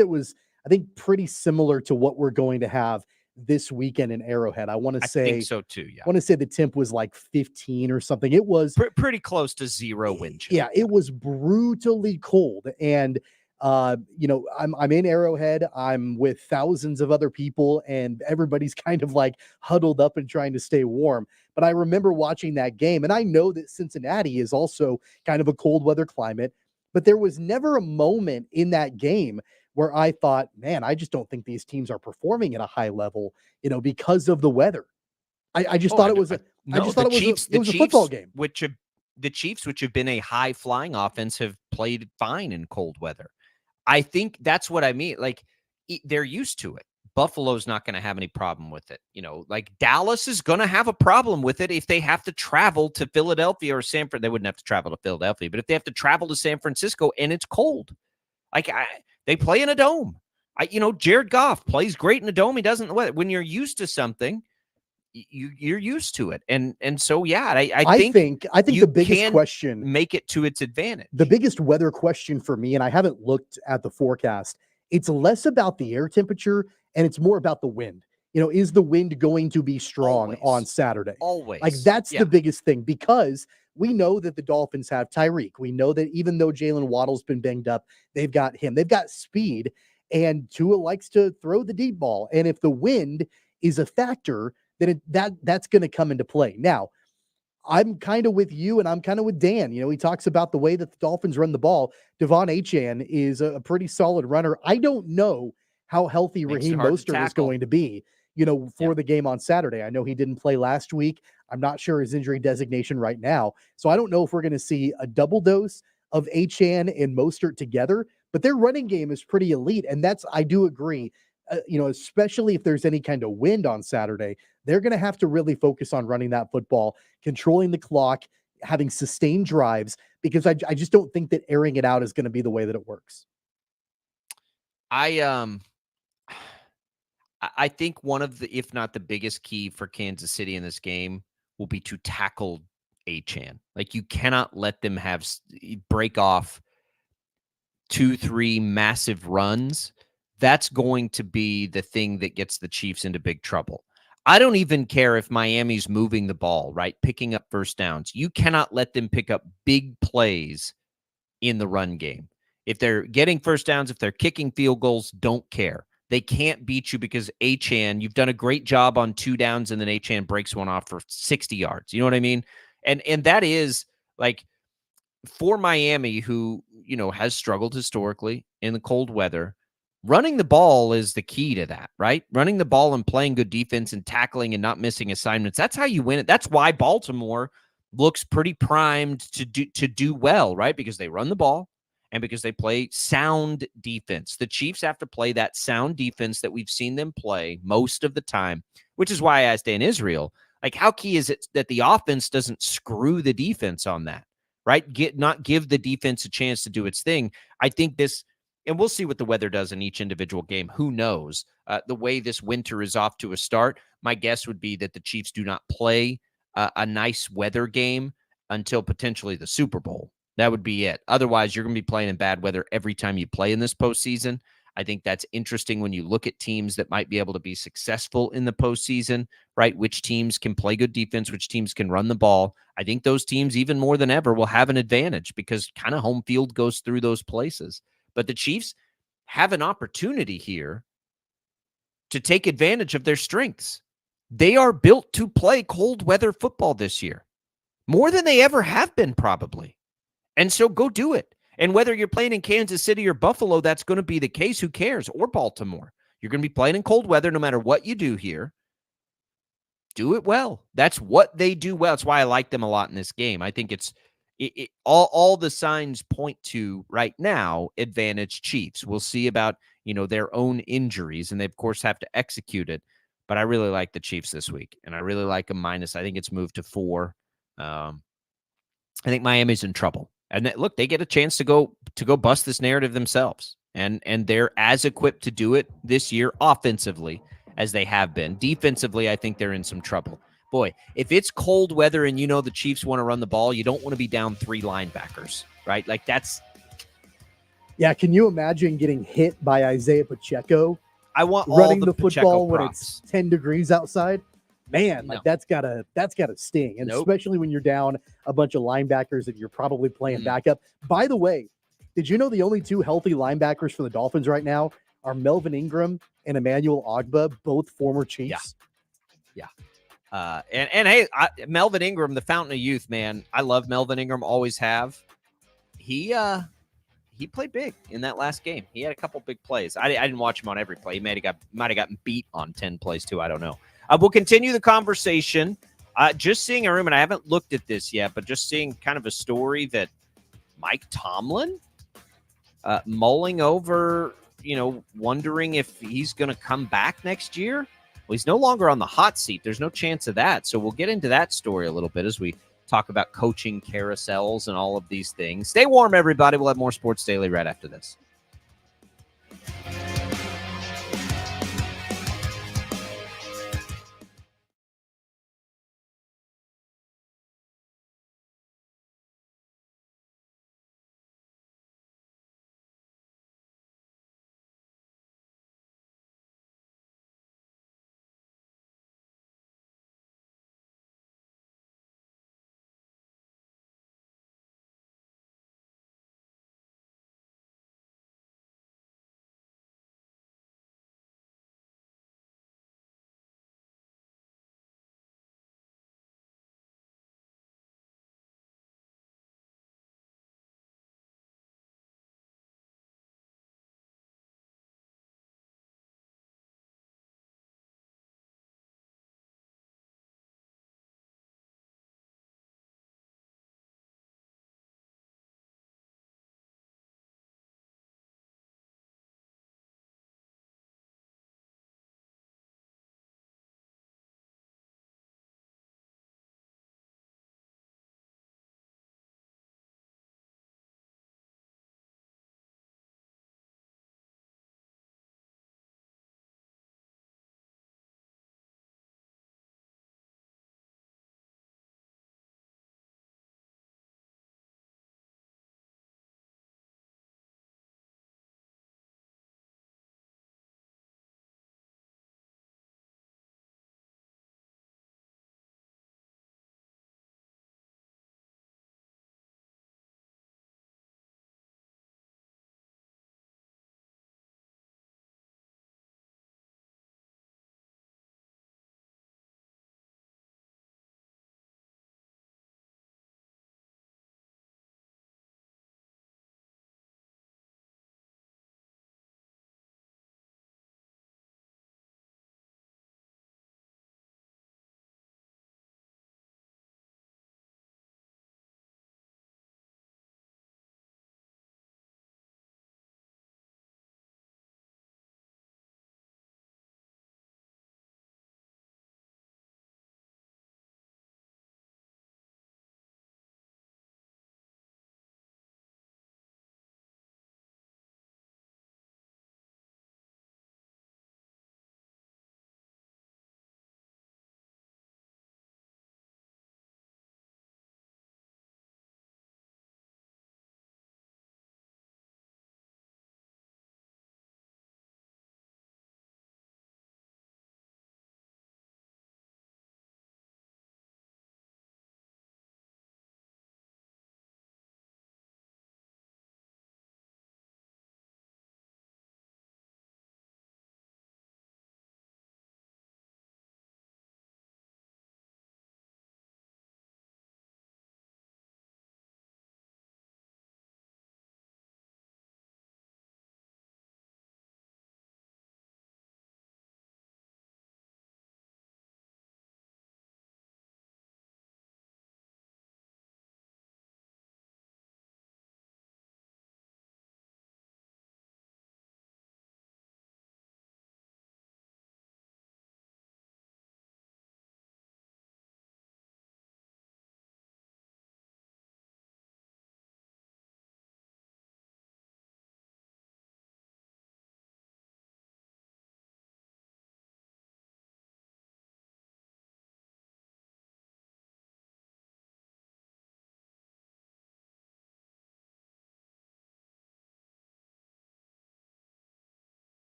pretty similar to what we're going to have this weekend in Arrowhead. I think so too. Yeah. I want to say the temp was like 15 or something. It was pretty close to zero wind chill. Yeah, it was brutally cold. And I'm in Arrowhead. I'm with thousands of other people, and everybody's kind of like huddled up and trying to stay warm. But I remember watching that game, and I know that Cincinnati is also kind of a cold weather climate, but there was never a moment in that game where I thought, man, I just don't think these teams are performing at a high level, because of the weather. I just thought it was a football game. The Chiefs, which have been a high flying offense, have played fine in cold weather. I think that's what I mean. Like, they're used to it. Buffalo's not going to have any problem with it. Like, Dallas is going to have a problem with it if they have to travel to Philadelphia or San Francisco. They wouldn't have to travel to Philadelphia, but if they have to travel to San Francisco and it's cold, they play in a dome. Jared Goff plays great in a dome. He doesn't. When you're used to something, you're used to it. And so, yeah, I think the biggest question, make it to its advantage. The biggest weather question for me, and I haven't looked at the forecast, it's less about the air temperature and it's more about the wind. Is the wind going to be strong on Saturday? Always. Like, that's the biggest thing, because we know that the Dolphins have Tyreek. We know that even though Jalen Waddle's been banged up, they've got him. They've got speed, and Tua likes to throw the deep ball. And if the wind is a factor, then that's going to come into play. Now, I'm kind of with you, and I'm kind of with Dan. He talks about the way that the Dolphins run the ball. Devon Achane is a pretty solid runner. I don't know how healthy Raheem Mostert is going to be, for the game on Saturday. I know he didn't play last week. I'm not sure his injury designation right now. So I don't know if we're going to see a double dose of Achane and Mostert together, but their running game is pretty elite. And I do agree, especially if there's any kind of wind on Saturday, they're going to have to really focus on running that football, controlling the clock, having sustained drives, because I just don't think that airing it out is going to be the way that it works. I think one of the, if not the biggest key for Kansas City in this game will be to tackle Achane. Like, you cannot let them break off 2-3 massive runs. That's going to be the thing that gets the Chiefs into big trouble. I don't even care if Miami's moving the ball, right? Picking up first downs. You cannot let them pick up big plays in the run game. If they're getting first downs, if they're kicking field goals, don't care. They can't beat you because Achane, you've done a great job on 2 downs, and then Achane breaks one off for 60 yards. You know what I mean? And that is like for Miami, who, has struggled historically in the cold weather, running the ball is the key to that, right? Running the ball and playing good defense and tackling and not missing assignments. That's how you win it. That's why Baltimore looks pretty primed to do well, right? Because they run the ball and because they play sound defense. The Chiefs have to play that sound defense that we've seen them play most of the time, which is why I asked Dan Israel, like, how key is it that the offense doesn't screw the defense on that, right? Not give the defense a chance to do its thing. I think this, and we'll see what the weather does in each individual game. Who knows? The way this winter is off to a start, my guess would be that the Chiefs do not play a nice weather game until potentially the Super Bowl. That would be it. Otherwise, you're going to be playing in bad weather every time you play in this postseason. I think that's interesting when you look at teams that might be able to be successful in the postseason, right? Which teams can play good defense, which teams can run the ball. I think those teams, even more than ever, will have an advantage because kind of home field goes through those places. But the Chiefs have an opportunity here to take advantage of their strengths. They are built to play cold weather football this year, more than they ever have been, probably. And so go do it. And whether you're playing in Kansas City or Buffalo, that's going to be the case. Who cares? Or Baltimore. You're going to be playing in cold weather no matter what you do here. Do it well. That's what they do well. That's why I like them a lot in this game. I think all the signs point to right now advantage Chiefs. We'll see about, their own injuries, and they of course have to execute it. But I really like the Chiefs this week, and I really like them minus. I think it's moved to 4. I think Miami's in trouble. And look, they get a chance to go bust this narrative themselves. And they're as equipped to do it this year offensively as they have been. Defensively, I think they're in some trouble. Boy, if it's cold weather and the Chiefs want to run the ball, you don't want to be down 3 linebackers, right? Like that's... Yeah, can you imagine getting hit by Isaiah Pacheco? I want running all the Pacheco football when props. it's 10 degrees outside. Man, No. like that's gotta sting. And especially when you're down a bunch of linebackers that you're probably playing backup. By the way, did you know the only 2 healthy linebackers for the Dolphins right now are Melvin Ingram and Emmanuel Ogbah, both former Chiefs? Yeah. And hey, Melvin Ingram, the fountain of youth, man. I love Melvin Ingram, always have. He played big in that last game. He had a couple big plays. I didn't watch him on every play. He might have gotten beat on 10 plays too. I don't know. We'll continue the conversation. Just seeing a room, and I haven't looked at this yet, but just seeing kind of a story that Mike Tomlin mulling over, wondering if he's going to come back next year. Well, he's no longer on the hot seat. There's no chance of that. So we'll get into that story a little bit as we talk about coaching carousels and all of these things. Stay warm, everybody. We'll have more Sports Daily right after this.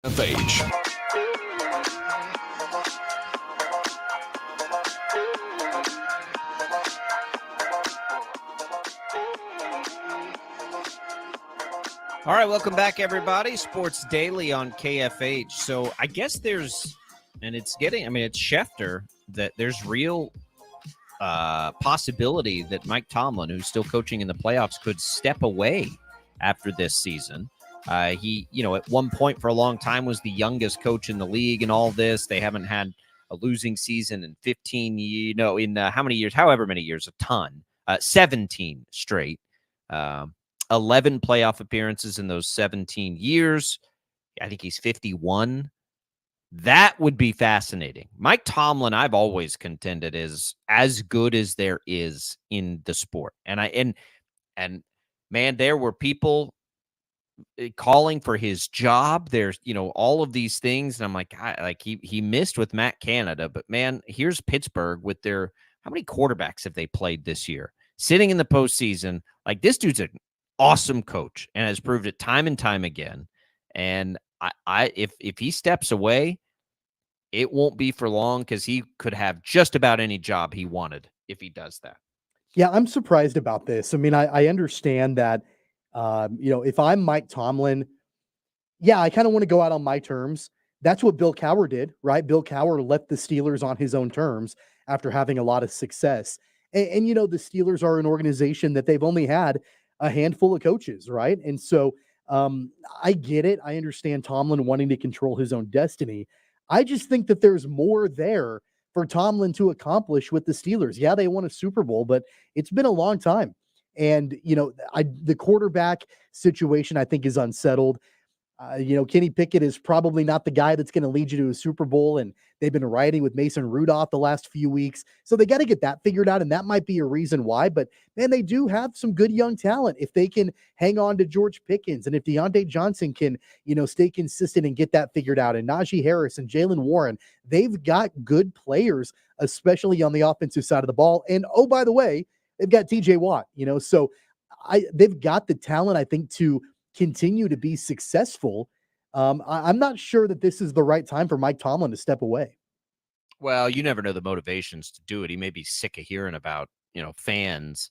FH. All right, welcome back, everybody. Sports Daily on KFH. So I guess it's Schefter that there's real possibility that Mike Tomlin, who's still coaching in the playoffs, could step away after this season. He, at one point for a long time was the youngest coach in the league and all this. They haven't had a losing season in 15, how many years? However many years, a ton. 17 straight. 11 playoff appearances in those 17 years. I think he's 51. That would be fascinating. Mike Tomlin, I've always contended, is as good as there is in the sport. And man, there were people calling for his job. There's, all of these things. And I'm like, he missed with Matt Canada, but man, here's Pittsburgh with how many quarterbacks have they played this year? Sitting in the postseason, like this dude's an awesome coach and has proved it time and time again. And if he steps away, it won't be for long because he could have just about any job he wanted if he does that. Yeah, I'm surprised about this. I mean, I understand that, if I'm Mike Tomlin, yeah, I kind of want to go out on my terms. That's what Bill Cowher did, right? Bill Cowher left the Steelers on his own terms after having a lot of success. And the Steelers are an organization that they've only had a handful of coaches, right? And so I get it. I understand Tomlin wanting to control his own destiny. I just think that there's more there for Tomlin to accomplish with the Steelers. Yeah, they won a Super Bowl, but it's been a long time. And, the quarterback situation, I think, is unsettled. Kenny Pickett is probably not the guy that's going to lead you to a Super Bowl, and they've been riding with Mason Rudolph the last few weeks. So they got to get that figured out, and that might be a reason why. But, man, they do have some good young talent. If they can hang on to George Pickens, and if Deontay Johnson can, stay consistent and get that figured out, and Najee Harris and Jalen Warren, they've got good players, especially on the offensive side of the ball. And, oh, by the way, they've got TJ Watt, so they've got the talent, I think, to continue to be successful. I'm not sure that this is the right time for Mike Tomlin to step away. Well, you never know the motivations to do it. He may be sick of hearing about, fans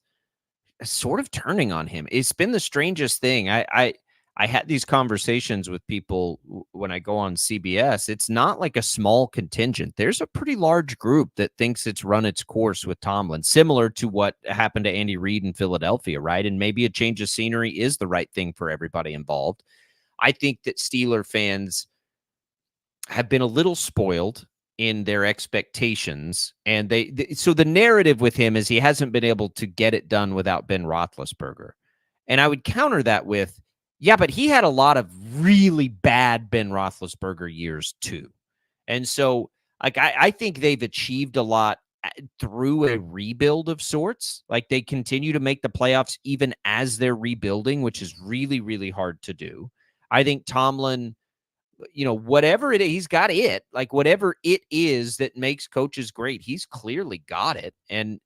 sort of turning on him. It's been the strangest thing. I had these conversations with people when I go on CBS. It's not like a small contingent. There's a pretty large group that thinks it's run its course with Tomlin, similar to what happened to Andy Reid in Philadelphia, right? And maybe a change of scenery is the right thing for everybody involved. I think that Steeler fans have been a little spoiled in their expectations. And so the narrative with him is he hasn't been able to get it done without Ben Roethlisberger. And I would counter that with, yeah, but he had a lot of really bad Ben Roethlisberger years too. And so I think they've achieved a lot through a rebuild of sorts. Like they continue to make the playoffs even as they're rebuilding, which is really, really hard to do. I think Tomlin, whatever it is, he's got it. Like whatever it is that makes coaches great, he's clearly got it. And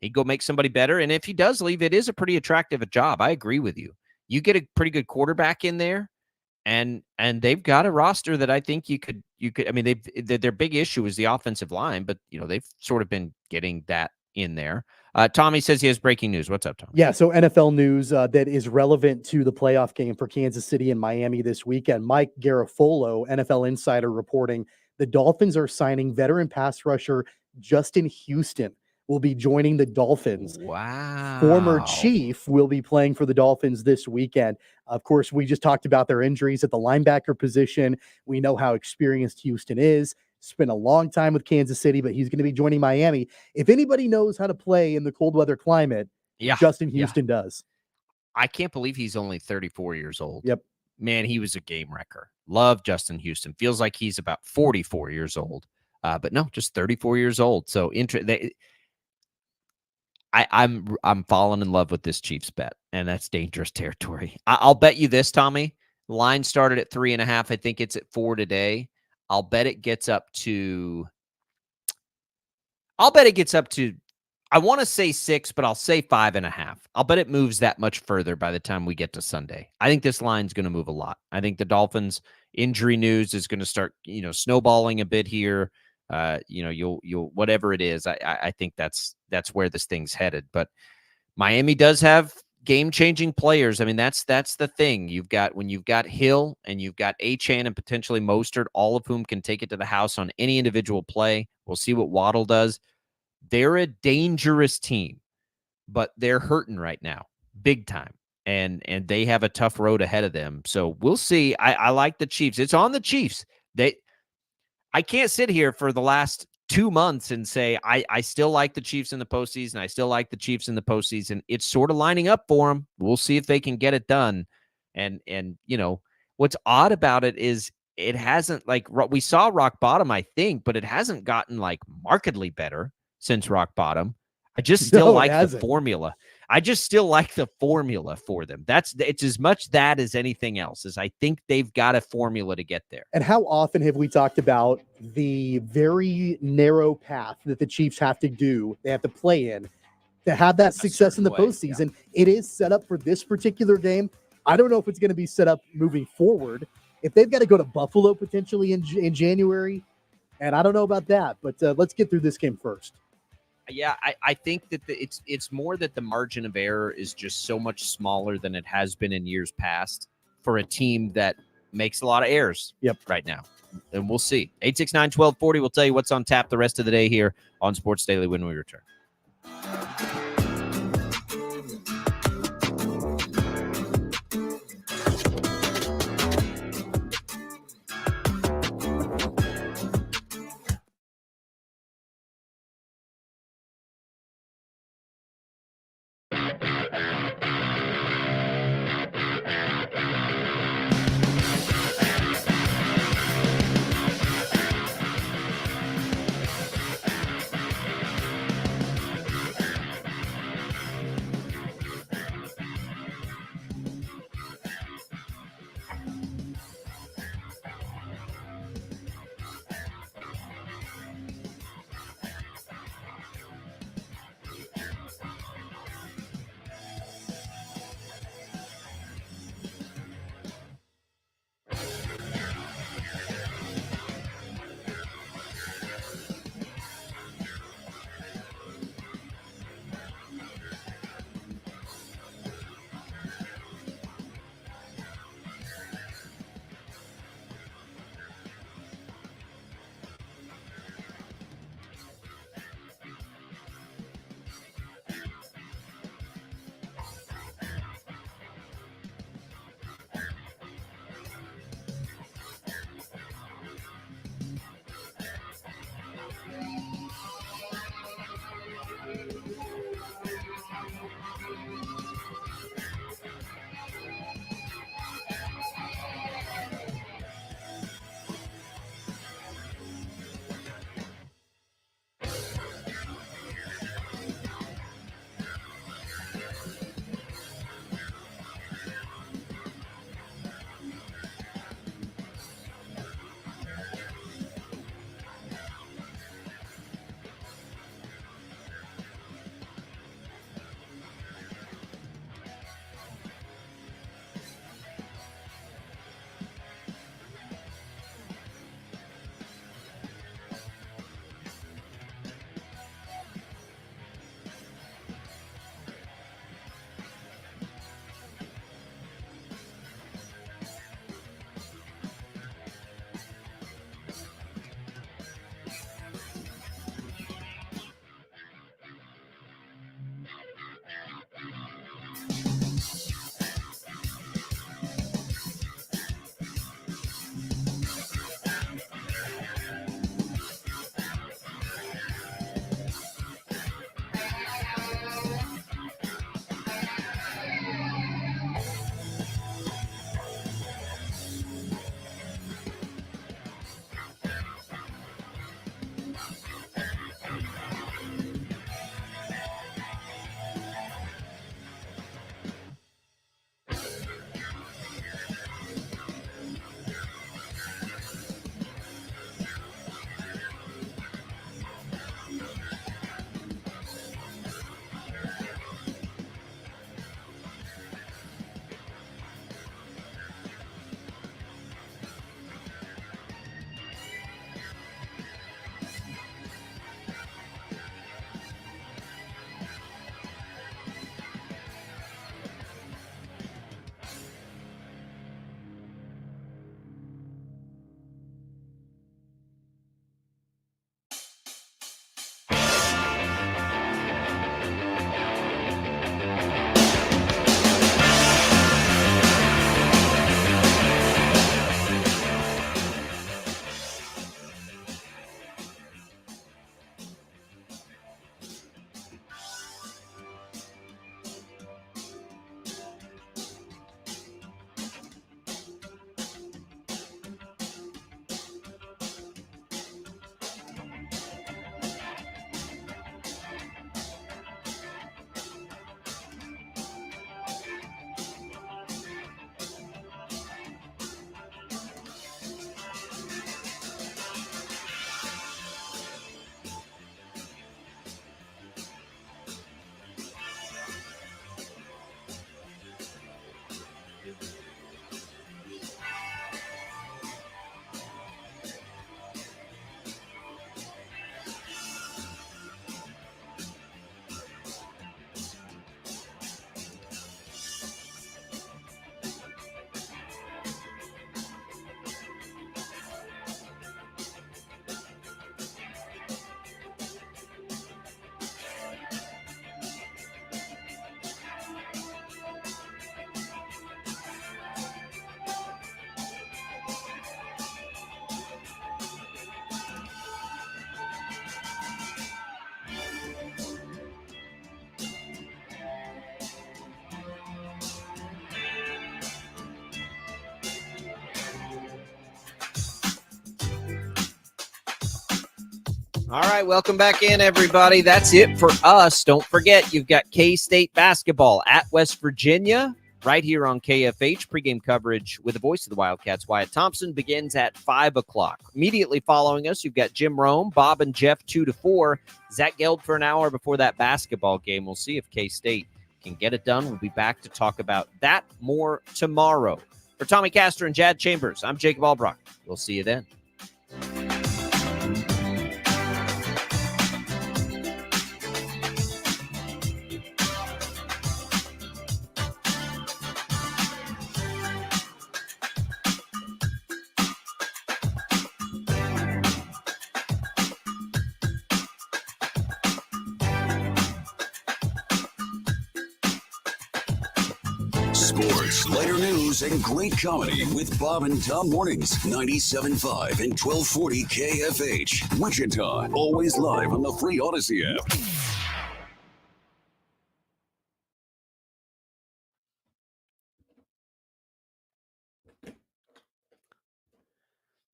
he'd go make somebody better. And if he does leave, it is a pretty attractive job. I agree with you. You get a pretty good quarterback in there, and they've got a roster that I think you could. I mean, their big issue is the offensive line, but they've sort of been getting that in there. Tommy says he has breaking news. What's up, Tommy? Yeah, so NFL news that is relevant to the playoff game for Kansas City and Miami this weekend. Mike Garafolo, NFL insider, reporting the Dolphins are signing veteran pass rusher Justin Houston. Will be joining the Dolphins. Wow. Former Chief will be playing for the Dolphins this weekend. Of course, we just talked about their injuries at the linebacker position. We know how experienced Houston is. Spent a long time with Kansas City, but he's going to be joining Miami. If anybody knows how to play in the cold weather climate, Justin Houston does. I can't believe he's only 34 years old. Yep. Man, he was a game wrecker. Love Justin Houston. Feels like he's about 44 years old. But no, just 34 years old. So I'm falling in love with this Chiefs bet, and that's dangerous territory. I'll bet you this, Tommy. The line started at 3.5. I think it's at 4 today. I'll bet it gets up to I want to say 6, but I'll say 5.5. I'll bet it moves that much further by the time we get to Sunday. I think this line's going to move a lot. I think the Dolphins injury news is going to start, snowballing a bit here. You'll whatever it is. I think that's where this thing's headed. But Miami does have game-changing players. I mean, that's the thing. When you've got Hill and you've got Achane and potentially Mostert, all of whom can take it to the house on any individual play. We'll see what Waddle does. They're a dangerous team, but they're hurting right now, big time. And they have a tough road ahead of them. So we'll see. I like the Chiefs. It's on the Chiefs. I can't sit here for the last 2 months and say I still like the Chiefs in the postseason. I still like the Chiefs in the postseason. It's sort of lining up for them. We'll see if they can get it done. And what's odd about it is it hasn't, like, we saw rock bottom, I think, but it hasn't gotten like markedly better since rock bottom. I just still like the formula. I just still like the formula for them. It's as much that as anything else. Is I think they've got a formula to get there. And how often have we talked about the very narrow path that the Chiefs have to do, they have to play in to have that success in the postseason? Yeah. It is set up for this particular game. I don't know if it's going to be set up moving forward. If they've got to go to Buffalo potentially in January, and I don't know about that, but let's get through this game first. Yeah, I think that it's more that the margin of error is just so much smaller than it has been in years past for a team that makes a lot of errors right now. And we'll see. 869-1240 will tell you what's on tap the rest of the day here on Sports Daily when we return. All right, welcome back in, everybody. That's it for us. Don't forget, you've got K-State basketball at West Virginia right here on KFH. Pregame coverage with the voice of the Wildcats, Wyatt Thompson, begins at 5 o'clock. Immediately following us, you've got Jim Rome, Bob and Jeff 2 to 4. Zach Geld for an hour before that basketball game. We'll see if K-State can get it done. We'll be back to talk about that more tomorrow. For Tommy Castor and Jad Chambers, I'm Jacob Albracht. We'll see you then. Sports, lighter news, and great comedy with Bob and Tom Mornings, 97.5 and 1240 KFH. Wichita, always live on the free Odyssey app.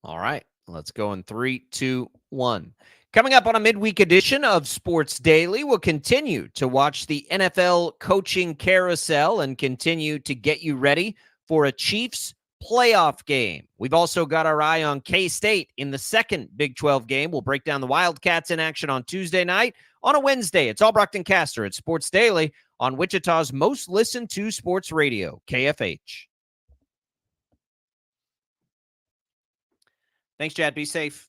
All right, let's go in 3, 2, 1. Coming up on a midweek edition of Sports Daily, we'll continue to watch the NFL coaching carousel and continue to get you ready for a Chiefs playoff game. We've also got our eye on K-State in the second Big 12 game. We'll break down the Wildcats in action on Tuesday night. On a Wednesday, it's Albracht and Castor at Sports Daily on Wichita's most listened to sports radio, KFH. Thanks, Chad. Be safe.